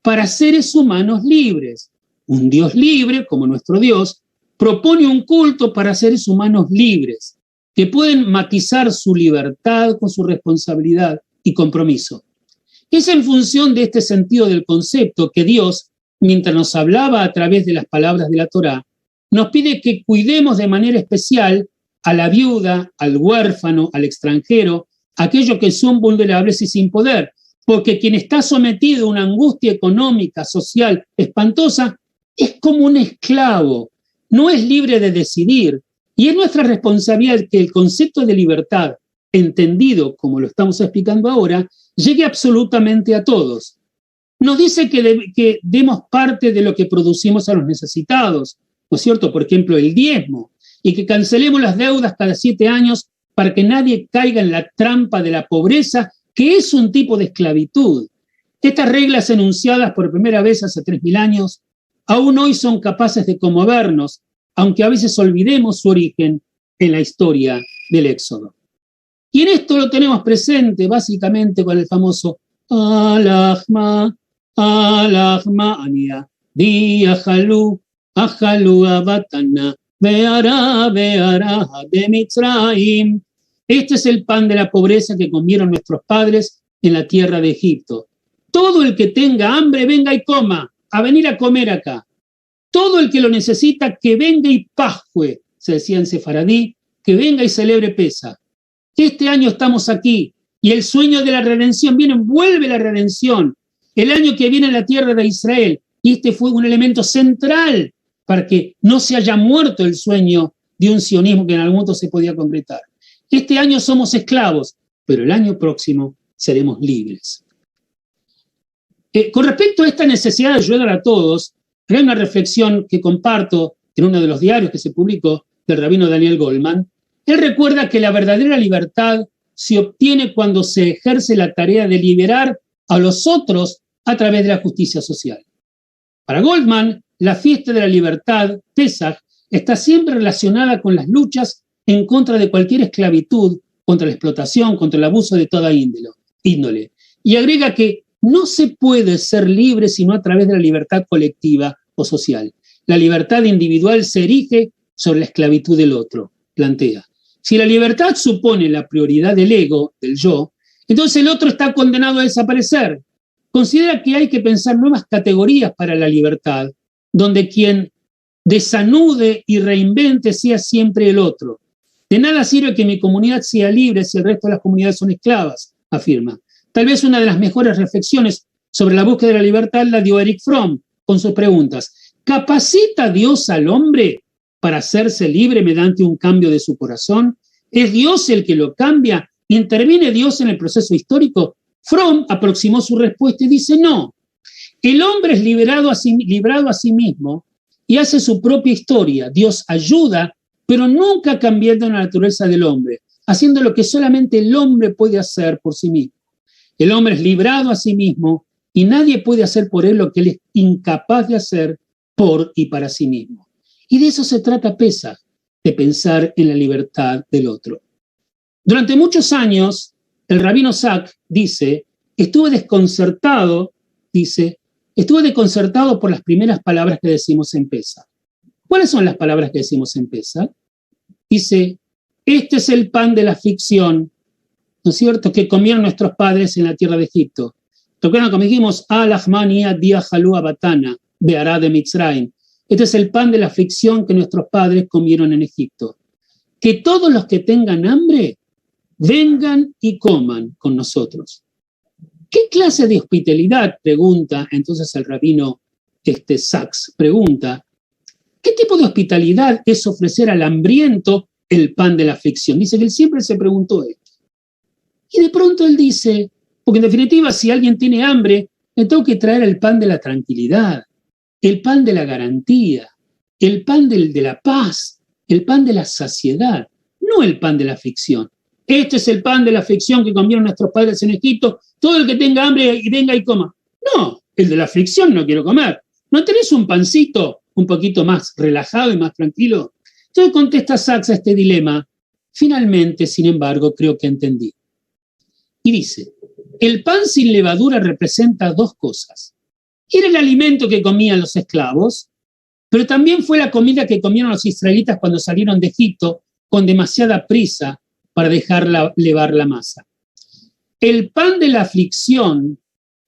para seres humanos libres. Un Dios libre, como nuestro Dios, propone un culto para seres humanos libres, que pueden matizar su libertad con su responsabilidad y compromiso. Es en función de este sentido del concepto que Dios, mientras nos hablaba a través de las palabras de la Torá, nos pide que cuidemos de manera especial a la viuda, al huérfano, al extranjero, aquellos que son vulnerables y sin poder, porque quien está sometido a una angustia económica, social, espantosa, es como un esclavo, no es libre de decidir, y es nuestra responsabilidad que el concepto de libertad entendido como lo estamos explicando ahora, llegue absolutamente a todos. Nos dice que demos parte de lo que producimos a los necesitados, ¿no es cierto? Por ejemplo, el diezmo, y que cancelemos las deudas cada 7 años para que nadie caiga en la trampa de la pobreza, que es un tipo de esclavitud. Estas reglas enunciadas por primera vez hace 3000 años, aún hoy son capaces de conmovernos, aunque a veces olvidemos su origen en la historia del Éxodo. Y en esto lo tenemos presente básicamente con el famoso Alahma, Alahma Ania, Di Ajalu, Ajalu Abatana, Beara, Beara, de Mitzrayim. Este es el pan de la pobreza que comieron nuestros padres en la tierra de Egipto. Todo el que tenga hambre, venga y coma, a venir a comer acá. Todo el que lo necesita, que venga y pascue, se decía en sefaradí, que venga y celebre Pesaj. Este año estamos aquí y el sueño de la redención viene, vuelve la redención. El año que viene en la tierra de Israel, y este fue un elemento central para que no se haya muerto el sueño de un sionismo que en algún momento se podía concretar. Este año somos esclavos, pero el año próximo seremos libres. Con respecto a esta necesidad de ayudar a todos, hay una reflexión que comparto en uno de los diarios que se publicó del rabino Daniel Goldman. Él recuerda que la verdadera libertad se obtiene cuando se ejerce la tarea de liberar a los otros a través de la justicia social. Para Goldman, la fiesta de la libertad, Pesaj, está siempre relacionada con las luchas en contra de cualquier esclavitud, contra la explotación, contra el abuso de toda índole. Y agrega que no se puede ser libre sino a través de la libertad colectiva o social. La libertad individual se erige sobre la esclavitud del otro, plantea. Si la libertad supone la prioridad del ego, del yo, entonces el otro está condenado a desaparecer. Considera que hay que pensar nuevas categorías para la libertad, donde quien desanude y reinvente sea siempre el otro. De nada sirve que mi comunidad sea libre si el resto de las comunidades son esclavas, afirma. Tal vez una de las mejores reflexiones sobre la búsqueda de la libertad la dio Eric Fromm con sus preguntas. ¿Capacita Dios al hombre para hacerse libre mediante un cambio de su corazón? ¿Es Dios el que lo cambia? ¿Interviene Dios en el proceso histórico? Fromm aproximó su respuesta y dice no. El hombre es librado a sí mismo y hace su propia historia. Dios ayuda, pero nunca cambiando la naturaleza del hombre, haciendo lo que solamente el hombre puede hacer por sí mismo. El hombre es librado a sí mismo y nadie puede hacer por él lo que él es incapaz de hacer por y para sí mismo. Y de eso se trata Pesaj, de pensar en la libertad del otro. Durante muchos años, el rabino Sack dice, estuve desconcertado por las primeras palabras que decimos en Pesaj. ¿Cuáles son las palabras que decimos en Pesaj? Dice, este es el pan de la aflicción, ¿no es cierto?, que comieron nuestros padres en la tierra de Egipto. Recuerdan como dijimos, Alahmania diajalu abatana, beará de Mitzrayim. Este es el pan de la aflicción que nuestros padres comieron en Egipto. Que todos los que tengan hambre vengan y coman con nosotros. ¿Qué clase de hospitalidad? Pregunta entonces el rabino Sachs. Pregunta, ¿qué tipo de hospitalidad es ofrecer al hambriento el pan de la aflicción? Dice que él siempre se preguntó esto. Y de pronto él dice, porque en definitiva si alguien tiene hambre, le tengo que traer el pan de la tranquilidad, el pan de la garantía, el pan de la paz, el pan de la saciedad, no el pan de la aflicción. Este es el pan de la aflicción que comieron nuestros padres en Egipto, todo el que tenga hambre venga y coma. No, el de la aflicción no quiero comer. ¿No tenés un pancito un poquito más relajado y más tranquilo? Entonces contesta Sachs a este dilema. Finalmente, sin embargo, creo que entendí. Y dice, el pan sin levadura representa dos cosas. Era el alimento que comían los esclavos, pero también fue la comida que comieron los israelitas cuando salieron de Egipto con demasiada prisa para dejar levar la masa. El pan de la aflicción,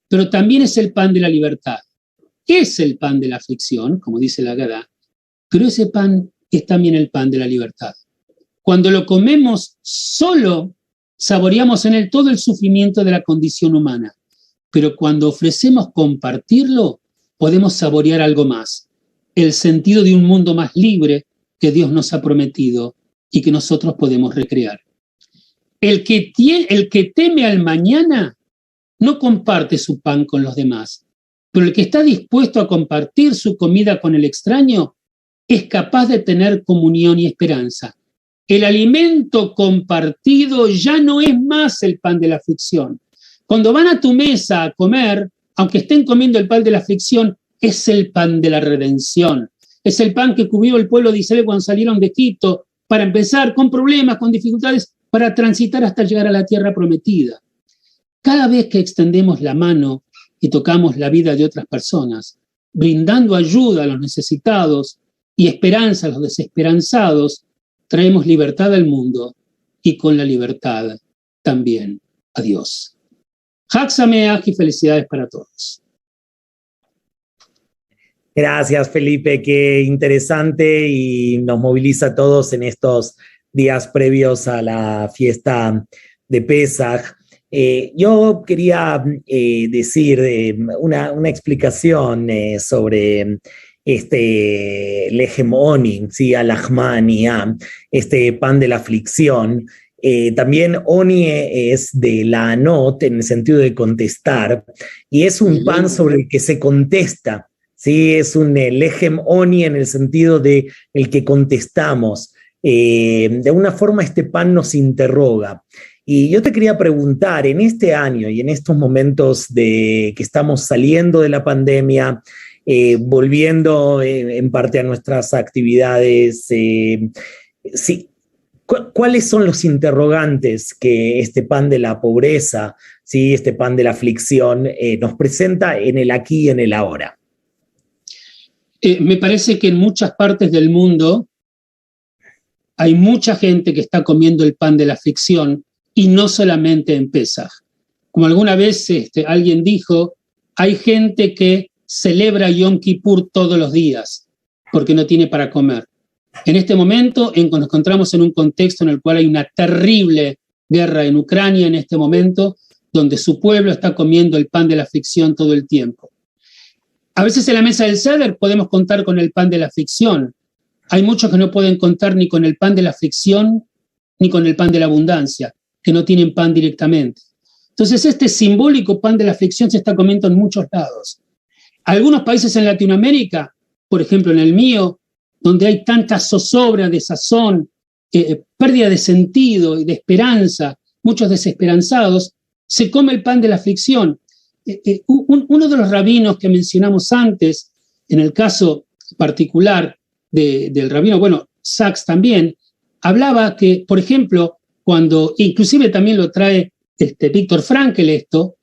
pero también es el pan de la libertad. Es el pan de la aflicción, como dice la Agadá, pero ese pan es también el pan de la libertad. Cuando lo comemos solo, saboreamos en él todo el sufrimiento de la condición humana, pero cuando ofrecemos compartirlo, podemos saborear algo más, el sentido de un mundo más libre que Dios nos ha prometido y que nosotros podemos recrear. el que teme al mañana no comparte su pan con los demás, pero el que está dispuesto a compartir su comida con el extraño es capaz de tener comunión y esperanza. El alimento compartido ya no es más el pan de la aflicción. Cuando van a tu mesa a comer, aunque estén comiendo el pan de la aflicción, es el pan de la redención. Es el pan que cubrió el pueblo de Israel cuando salieron de Egipto para empezar con problemas, con dificultades, para transitar hasta llegar a la tierra prometida. Cada vez que extendemos la mano y tocamos la vida de otras personas, brindando ayuda a los necesitados y esperanza a los desesperanzados, traemos libertad al mundo y con la libertad también a Dios. Hag Sameach y felicidades para todos. Gracias, Felipe, qué interesante y nos moviliza a todos en estos días previos a la fiesta de Pesaj. Yo quería decir una explicación sobre este Lechem Oni, ¿sí? Alachmania, este pan de la aflicción. También Oni es de la Anot en el sentido de contestar, y es un pan sobre el que se contesta. Sí, es un Lechem Oni en el sentido de el que contestamos. De alguna forma este pan nos interroga. Y yo te quería preguntar, en este año y en estos momentos de que estamos saliendo de la pandemia, volviendo en parte a nuestras actividades, sí, ¿cuáles son los interrogantes que este pan de la pobreza, ¿sí? Este pan de la aflicción nos presenta en el aquí y en el ahora? Me parece que en muchas partes del mundo hay mucha gente que está comiendo el pan de la aflicción y no solamente en Pesaj. Como alguna vez alguien dijo, hay gente que celebra Yom Kippur todos los días porque no tiene para comer. En este momento nos encontramos en un contexto en el cual hay una terrible guerra en Ucrania en este momento, donde su pueblo está comiendo el pan de la aflicción todo el tiempo. A veces en la mesa del Seder podemos contar con el pan de la aflicción. Hay muchos que no pueden contar ni con el pan de la aflicción ni con el pan de la abundancia, que no tienen pan directamente. Entonces este simbólico pan de la aflicción se está comiendo en muchos lados. Algunos países en Latinoamérica, por ejemplo en el mío, donde hay tanta zozobra, desazón, pérdida de sentido y de esperanza, muchos desesperanzados, se come el pan de la aflicción. Uno de los rabinos que mencionamos antes, en el caso particular del rabino, Sachs también, hablaba que, por ejemplo, cuando, inclusive también lo trae Víctor Frankl esto,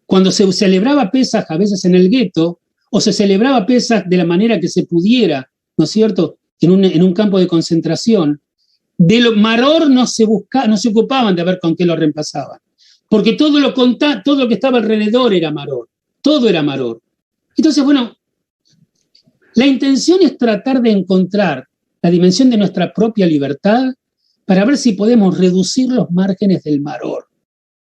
cuando se celebraba Pesaj a veces en el gueto, o se celebraba Pesaj de la manera que se pudiera, ¿no es cierto?, en un campo de concentración, de lo maror no se ocupaban de ver con qué lo reemplazaban, porque todo lo que estaba alrededor era maror, todo era maror. Entonces, la intención es tratar de encontrar la dimensión de nuestra propia libertad para ver si podemos reducir los márgenes del maror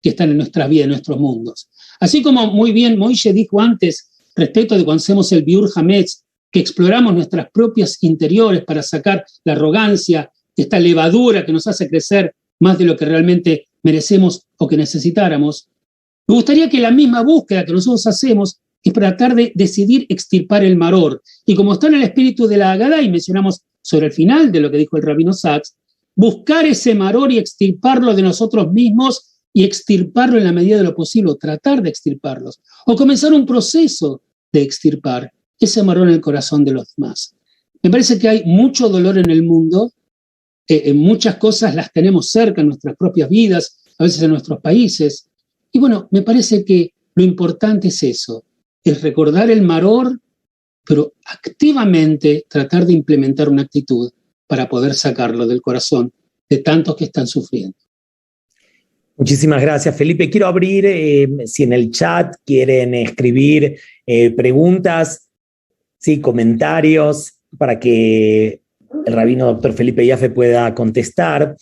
que están en nuestra vida, en nuestros mundos. Así como muy bien Moishe dijo antes, respecto de cuando hacemos el Biur Hametz, que exploramos nuestras propias interiores para sacar la arrogancia, esta levadura que nos hace crecer más de lo que realmente merecemos o que necesitáramos. Me gustaría que la misma búsqueda que nosotros hacemos es tratar de decidir extirpar el maror. Y como está en el espíritu de la Agadá, y mencionamos sobre el final de lo que dijo el rabino Sachs, buscar ese maror y extirparlo de nosotros mismos y extirparlo en la medida de lo posible, o tratar de extirparlos, o comenzar un proceso de extirpar ese maror en el corazón de los demás. Me parece que hay mucho dolor en el mundo, muchas cosas las tenemos cerca en nuestras propias vidas, a veces en nuestros países, y me parece que lo importante es eso, es recordar el maror, pero activamente tratar de implementar una actitud para poder sacarlo del corazón de tantos que están sufriendo. Muchísimas gracias, Felipe. Quiero abrir, si en el chat quieren escribir preguntas, ¿sí? Comentarios, para que el rabino doctor Felipe Jaffe pueda contestar.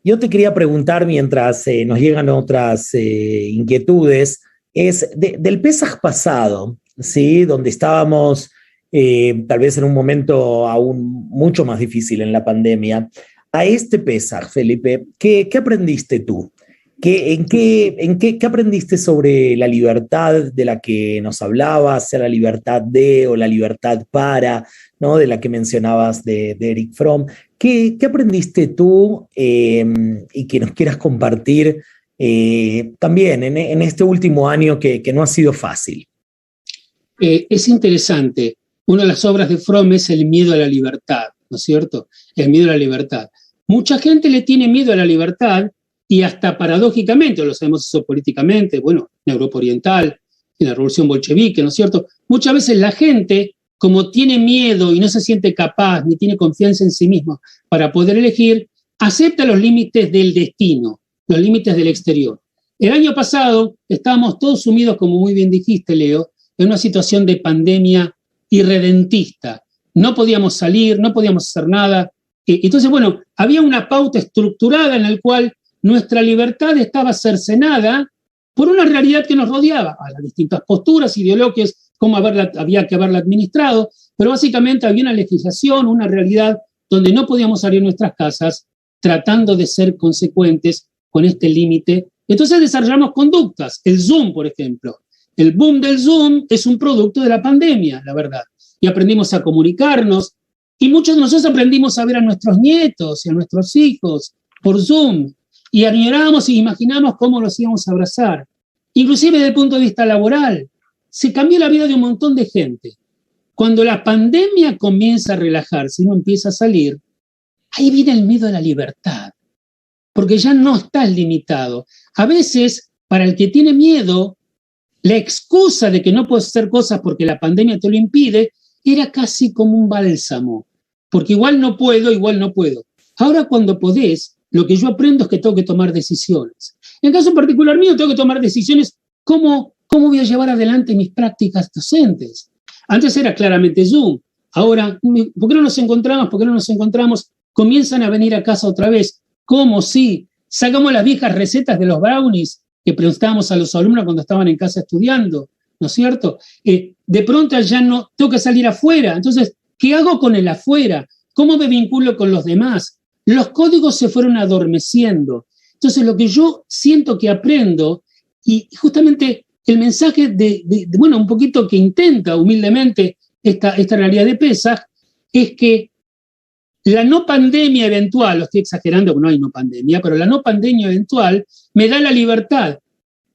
Yo te quería preguntar, mientras nos llegan otras inquietudes, es del Pesaj pasado, ¿sí? Donde estábamos tal vez en un momento aún mucho más difícil en la pandemia. A este Pesaj, Felipe, ¿qué aprendiste tú? ¿Qué aprendiste sobre la libertad de la que nos hablabas, sea la libertad de o la libertad para, ¿no? De la que mencionabas de Eric Fromm? ¿Qué aprendiste tú y que nos quieras compartir también en este último año que no ha sido fácil? Es interesante. Una de las obras de Fromm es el miedo a la libertad, ¿no es cierto? El miedo a la libertad. Mucha gente le tiene miedo a la libertad y hasta paradójicamente, lo sabemos eso políticamente, bueno, en Europa Oriental, en la Revolución Bolchevique, ¿no es cierto? Muchas veces la gente, como tiene miedo y no se siente capaz ni tiene confianza en sí mismo para poder elegir, acepta los límites del destino, los límites del exterior. El año pasado estábamos todos sumidos, como muy bien dijiste, Leo, en una situación de pandemia irredentista. No podíamos salir, no podíamos hacer nada. Entonces, bueno, había una pauta estructurada en la cual nuestra libertad estaba cercenada por una realidad que nos rodeaba, a las distintas posturas ideológicas, cómo había que haberla administrado, pero básicamente había una legislación, una realidad donde no podíamos salir de nuestras casas tratando de ser consecuentes con este límite. Entonces desarrollamos conductas, el Zoom, por ejemplo. El boom del Zoom es un producto de la pandemia, la verdad. Y aprendimos a comunicarnos, y muchos de nosotros aprendimos a ver a nuestros nietos y a nuestros hijos por Zoom, y añorábamos y imaginamos cómo los íbamos a abrazar. Inclusive desde el punto de vista laboral, se cambió la vida de un montón de gente. Cuando la pandemia comienza a relajarse y uno empieza a salir, ahí viene el miedo a la libertad, porque ya no estás limitado. A veces, para el que tiene miedo, la excusa de que no puedes hacer cosas porque la pandemia te lo impide era casi como un bálsamo, porque igual no puedo. Ahora cuando podés, lo que yo aprendo es que tengo que tomar decisiones. En el caso particular mío, tengo que tomar decisiones cómo voy a llevar adelante mis prácticas docentes. Antes era claramente Zoom. Ahora, ¿por qué no nos encontramos? Comienzan a venir a casa otra vez. ¿Cómo? Sí. Sacamos las viejas recetas de los brownies que preguntábamos a los alumnos cuando estaban en casa estudiando, ¿no es cierto? De pronto ya no tengo que salir afuera. Entonces, ¿qué hago con el afuera? ¿Cómo me vinculo con los demás? Los códigos se fueron adormeciendo. Entonces, lo que yo siento que aprendo, y justamente el mensaje bueno, un poquito que intenta humildemente esta realidad de Pesaj, es que la no pandemia eventual, lo estoy exagerando porque no hay no pandemia, pero la no pandemia eventual me da la libertad.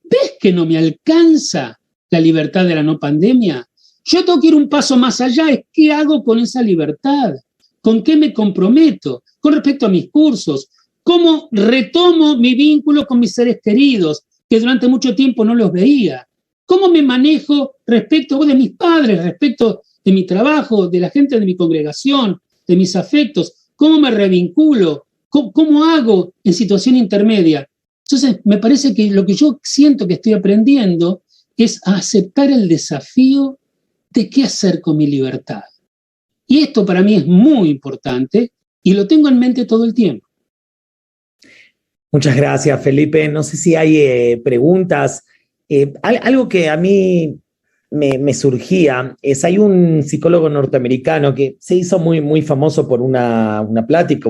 ¿Ves que no me alcanza la libertad de la no pandemia? Yo tengo que ir un paso más allá. ¿Qué hago con esa libertad? ¿Con qué me comprometo? Con respecto a mis cursos. ¿Cómo retomo mi vínculo con mis seres queridos, que durante mucho tiempo no los veía? ¿Cómo me manejo respecto de mis padres, respecto de mi trabajo, de la gente de mi congregación, de mis afectos? ¿Cómo me revinculo? ¿Cómo hago en situación intermedia? Entonces, me parece que lo que yo siento que estoy aprendiendo es a aceptar el desafío de qué hacer con mi libertad. Y esto para mí es muy importante y lo tengo en mente todo el tiempo. Muchas gracias, Felipe. No sé si hay preguntas. Algo que a mí me surgía es, hay un psicólogo norteamericano que se hizo muy famoso por una plática,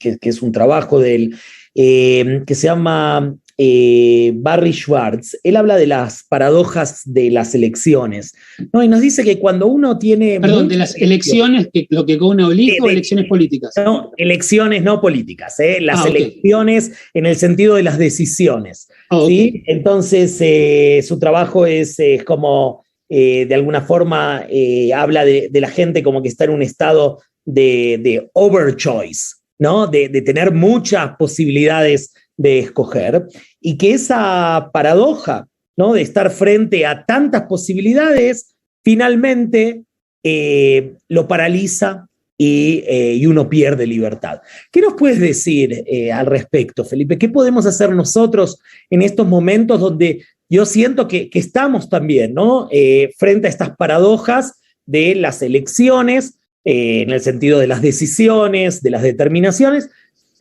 que es un trabajo de él, que se llama Barry Schwartz. Él habla de las paradojas de las elecciones, ¿no? Y nos dice que cuando uno tiene... Perdón, de las elecciones, lo que uno elige, o elecciones políticas. No, elecciones no políticas, las elecciones en el sentido de las decisiones. ¿Sí? Entonces, su trabajo es como, de alguna forma, habla de la gente como que está en un estado de overchoice, ¿no? De tener muchas posibilidades de escoger, y que esa paradoja, ¿no? De estar frente a tantas posibilidades, finalmente lo paraliza y uno pierde libertad. ¿Qué nos puedes decir al respecto, Felipe? ¿Qué podemos hacer nosotros en estos momentos donde yo siento que estamos también, ¿no? Frente a estas paradojas de las elecciones, en el sentido de las decisiones, de las determinaciones,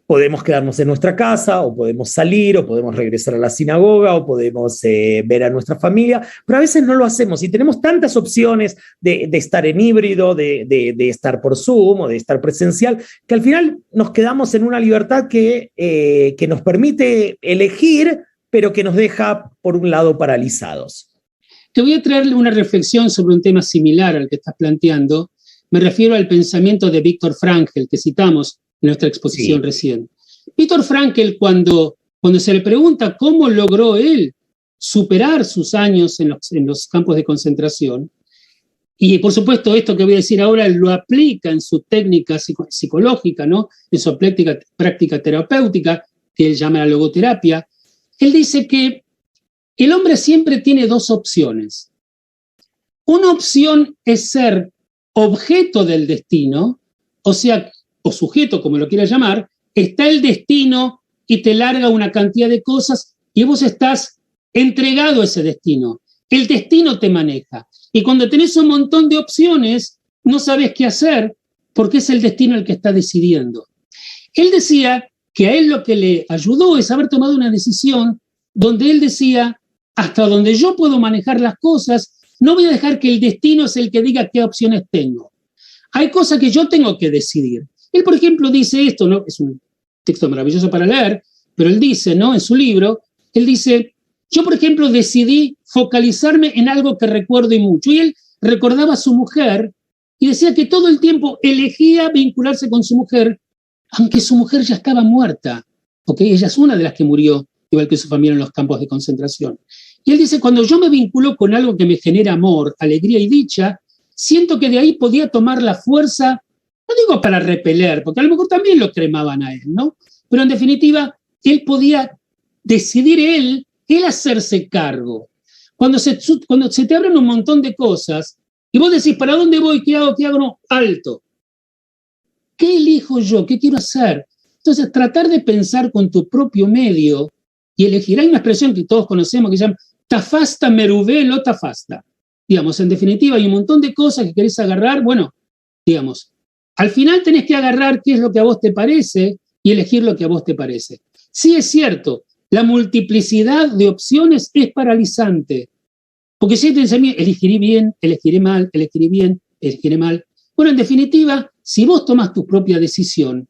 podemos quedarnos en nuestra casa, o podemos salir, o podemos regresar a la sinagoga, o podemos ver a nuestra familia, pero a veces no lo hacemos y tenemos tantas opciones de estar en híbrido, de estar por Zoom o de estar presencial, que al final nos quedamos en una libertad que nos permite elegir, pero que nos deja, por un lado, paralizados. Te voy a traerle una reflexión sobre un tema similar al que estás planteando. Me refiero al pensamiento de Viktor Frankl, que citamos en nuestra exposición recién. Viktor Frankl, cuando se le pregunta cómo logró él superar sus años en los campos de concentración, y por supuesto esto que voy a decir ahora lo aplica en su técnica psicológica, ¿no? En su práctica terapéutica, que él llama la logoterapia, él dice que el hombre siempre tiene dos opciones. Una opción es ser objeto del destino, o sea, o sujeto, como lo quieras llamar, está el destino y te larga una cantidad de cosas y vos estás entregado a ese destino. El destino te maneja. Y cuando tenés un montón de opciones, no sabes qué hacer porque es el destino el que está decidiendo. Él decía que a él lo que le ayudó es haber tomado una decisión donde él decía, hasta donde yo puedo manejar las cosas, no voy a dejar que el destino es el que diga qué opciones tengo. Hay cosas que yo tengo que decidir. Él, por ejemplo, dice esto, ¿no? Es un texto maravilloso para leer, pero él dice, ¿no? En su libro, él dice, yo, por ejemplo, decidí focalizarme en algo que recuerdo y mucho. Y él recordaba a su mujer y decía que todo el tiempo elegía vincularse con su mujer, aunque su mujer ya estaba muerta, porque ella es una de las que murió, igual que su familia en los campos de concentración. Y él dice, cuando yo me vinculo con algo que me genera amor, alegría y dicha, siento que de ahí podía tomar la fuerza, no digo para repeler, porque a lo mejor también lo cremaban a él, ¿no? Pero en definitiva, él podía decidir él hacerse cargo. Cuando se te abren un montón de cosas, y vos decís, ¿para dónde voy? ¿Qué hago? ¿Qué hago? No, alto. ¿Qué elijo yo? ¿Qué quiero hacer? Entonces, tratar de pensar con tu propio medio y elegir. Hay una expresión que todos conocemos que se llama tafasta merubé lo tafasta. Digamos, en definitiva, hay un montón de cosas que querés agarrar. Bueno, digamos, al final tenés que agarrar qué es lo que a vos te parece y elegir lo que a vos te parece. Sí es cierto, la multiplicidad de opciones es paralizante. Porque si te dicen, elegiré bien, elegiré mal, elegiré bien, elegiré mal. Bueno, en definitiva, si vos tomás tu propia decisión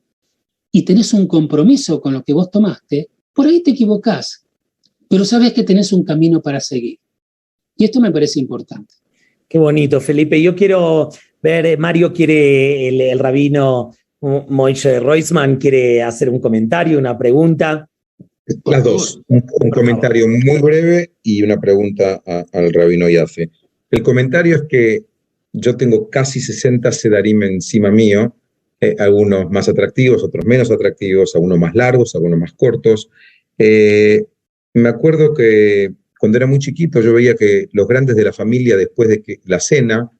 y tenés un compromiso con lo que vos tomaste, por ahí te equivocás, pero sabés que tenés un camino para seguir. Y esto me parece importante. Qué bonito, Felipe. Yo quiero ver, Mario quiere, el rabino Moishe Roisman quiere hacer un comentario, una pregunta. Las dos, un comentario muy breve y una pregunta al rabino Yafe. El comentario es que yo tengo casi 60 sedarim encima mío, algunos más atractivos, otros menos atractivos, algunos más largos, algunos más cortos. Me acuerdo que cuando era muy chiquito yo veía que los grandes de la familia, después de que la cena,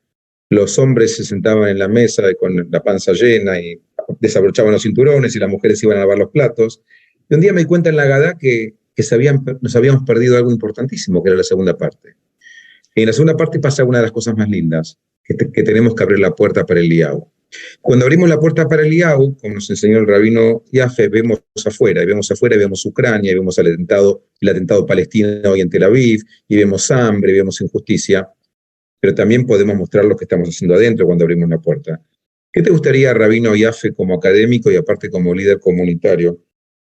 los hombres se sentaban en la mesa con la panza llena y desabrochaban los cinturones y las mujeres iban a lavar los platos. Y un día me di cuenta en la Agadá que nos habíamos perdido algo importantísimo, que era la segunda parte. Y en la segunda parte pasa una de las cosas más lindas, que tenemos que abrir la puerta para Eliyahu. Cuando abrimos la puerta para Eliyahu, como nos enseñó el rabino Yafe, vemos afuera, y vemos Ucrania, y vemos el atentado palestino hoy en Tel Aviv, y vemos hambre, y vemos injusticia, pero también podemos mostrar lo que estamos haciendo adentro cuando abrimos la puerta. ¿Qué te gustaría, rabino Yafe, como académico y aparte como líder comunitario,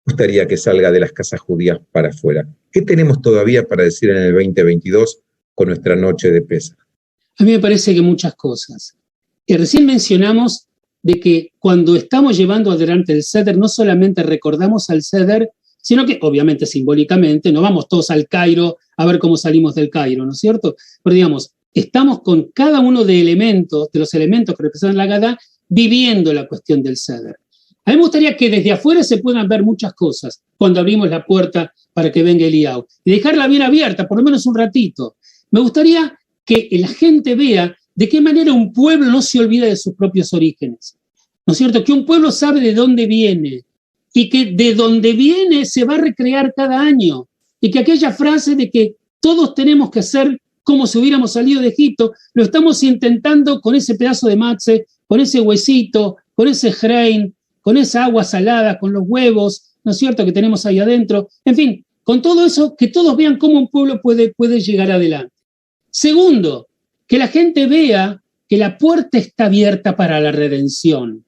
gustaría que salga de las casas judías para afuera? ¿Qué tenemos todavía para decir en el 2022 con nuestra noche de Pesaj? A mí me parece que muchas cosas. Y recién mencionamos de que cuando estamos llevando adelante el Seder, no solamente recordamos al Seder, sino que obviamente simbólicamente, no vamos todos al Cairo a ver cómo salimos del Cairo, ¿no es cierto? Pero digamos, estamos con cada uno de los elementos que representan la Agadá, viviendo la cuestión del Seder. A mí me gustaría que desde afuera se puedan ver muchas cosas cuando abrimos la puerta para que venga Eliyahu y dejarla bien abierta, por lo menos un ratito. Me gustaría que la gente vea de qué manera un pueblo no se olvida de sus propios orígenes. ¿No es cierto? Que un pueblo sabe de dónde viene y que de dónde viene se va a recrear cada año. Y que aquella frase de que todos tenemos que hacer como si hubiéramos salido de Egipto, lo estamos intentando con ese pedazo de matze, con ese huesito, con ese hrein, con esa agua salada, con los huevos, ¿no es cierto?, que tenemos ahí adentro. En fin, con todo eso, que todos vean cómo un pueblo puede llegar adelante. Segundo, que la gente vea que la puerta está abierta para la redención.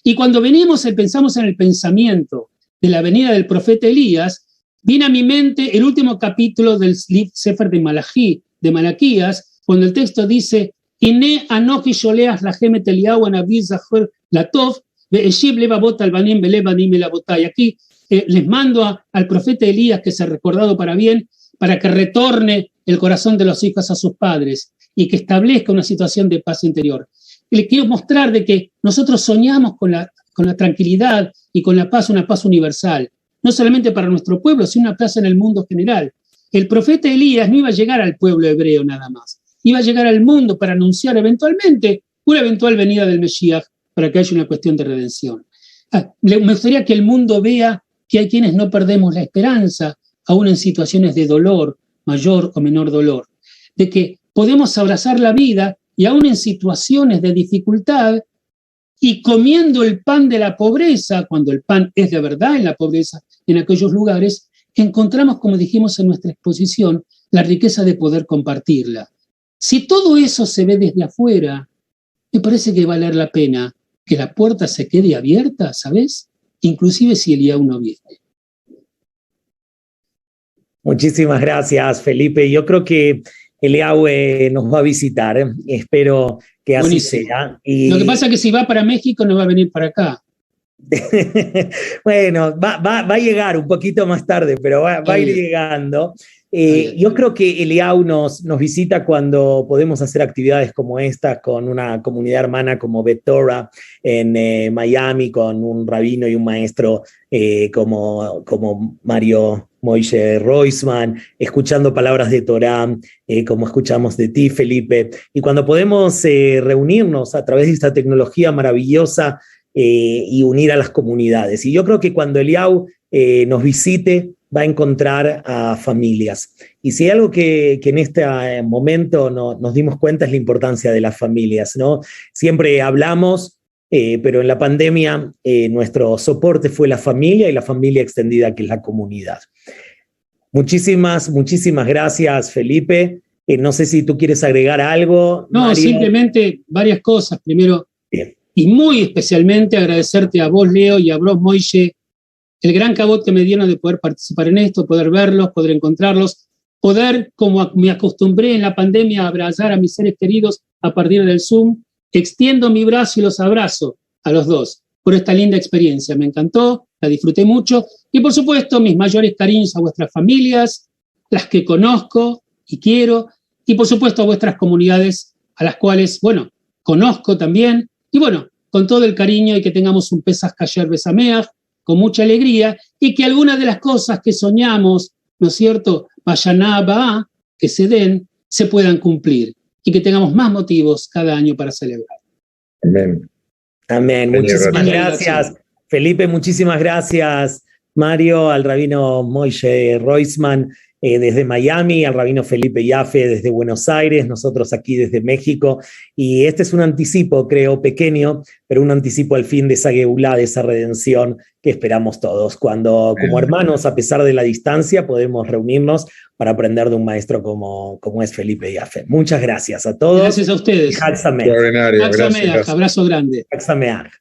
Y cuando venimos y pensamos en el pensamiento de la venida del profeta Elías, viene a mi mente el último capítulo del Sefer de Malaquías, cuando el texto dice: Iné anochi sholeach lachem et Eliyahu hanavi zachor latov ve'eshiv levavot al banim belev banim elavotai. Aquí les mando al profeta Elías, que se ha recordado para bien, para que retorne el corazón de los hijos a sus padres y que establezca una situación de paz interior. Y les quiero mostrar de que nosotros soñamos con la tranquilidad y con la paz, una paz universal, no solamente para nuestro pueblo, sino una paz en el mundo general. El profeta Elías no iba a llegar al pueblo hebreo nada más, iba a llegar al mundo para anunciar eventualmente una eventual venida del Mesías, para que haya una cuestión de redención. Me gustaría que el mundo vea que hay quienes no perdemos la esperanza, aún en situaciones de dolor, mayor o menor dolor, de que podemos abrazar la vida y aún en situaciones de dificultad, y comiendo el pan de la pobreza, cuando el pan es de verdad en la pobreza, en aquellos lugares, encontramos, como dijimos en nuestra exposición, la riqueza de poder compartirla. Si todo eso se ve desde afuera, me parece que va a valer la pena que la puerta se quede abierta, ¿sabes? Inclusive si Eliyahu no viene. Muchísimas gracias, Felipe. Yo creo que Eliyahu nos va a visitar. Espero que así sea. Y lo que pasa es que si va para México no va a venir para acá. Bueno, va a llegar un poquito más tarde, pero va a ir llegando. Yo creo que Eliyahu nos visita cuando podemos hacer actividades como estas con una comunidad hermana como Bet Torah en Miami, con un rabino y un maestro como Mario Moishe Roisman, escuchando palabras de Torah, como escuchamos de ti, Felipe. Y cuando podemos reunirnos a través de esta tecnología maravillosa y unir a las comunidades. Y yo creo que cuando Eliyahu nos visite, va a encontrar a familias. Y si hay algo que en este momento nos dimos cuenta es la importancia de las familias, ¿no? Siempre hablamos, pero en la pandemia nuestro soporte fue la familia y la familia extendida, que es la comunidad. Muchísimas gracias, Felipe. No sé si tú quieres agregar algo. No, Mario. Simplemente varias cosas. Primero, bien, y muy especialmente agradecerte a vos, Leo, y a vos, Moishe, el gran cabot que me dieron de poder participar en esto, poder verlos, poder encontrarlos, poder, como me acostumbré en la pandemia, a abrazar a mis seres queridos a partir del Zoom. Extiendo mi brazo y los abrazo a los dos por esta linda experiencia. Me encantó, la disfruté mucho. Y por supuesto, mis mayores cariños a vuestras familias, las que conozco y quiero, y por supuesto a vuestras comunidades, a las cuales, bueno, conozco también. Y bueno, con todo el cariño, y que tengamos un Pesach Kasher Besameach, con mucha alegría, y que algunas de las cosas que soñamos, ¿no es cierto?, Bashaná Abá, que se den, se puedan cumplir, y que tengamos más motivos cada año para celebrar. Amén. Amén. Muchísimas gracias, Felipe. Muchísimas gracias, Mario, al rabino Moishe Roisman desde Miami, al rabino Felipe Yaffe desde Buenos Aires, nosotros aquí desde México. Y este es un anticipo, creo, pequeño, pero un anticipo al fin de esa geulá, de esa redención que esperamos todos, cuando como hermanos, a pesar de la distancia, podemos reunirnos para aprender de un maestro como es Felipe Yaffe. Muchas gracias a todos. Gracias a ustedes. Extraordinario. Abrazo grande. Xameach.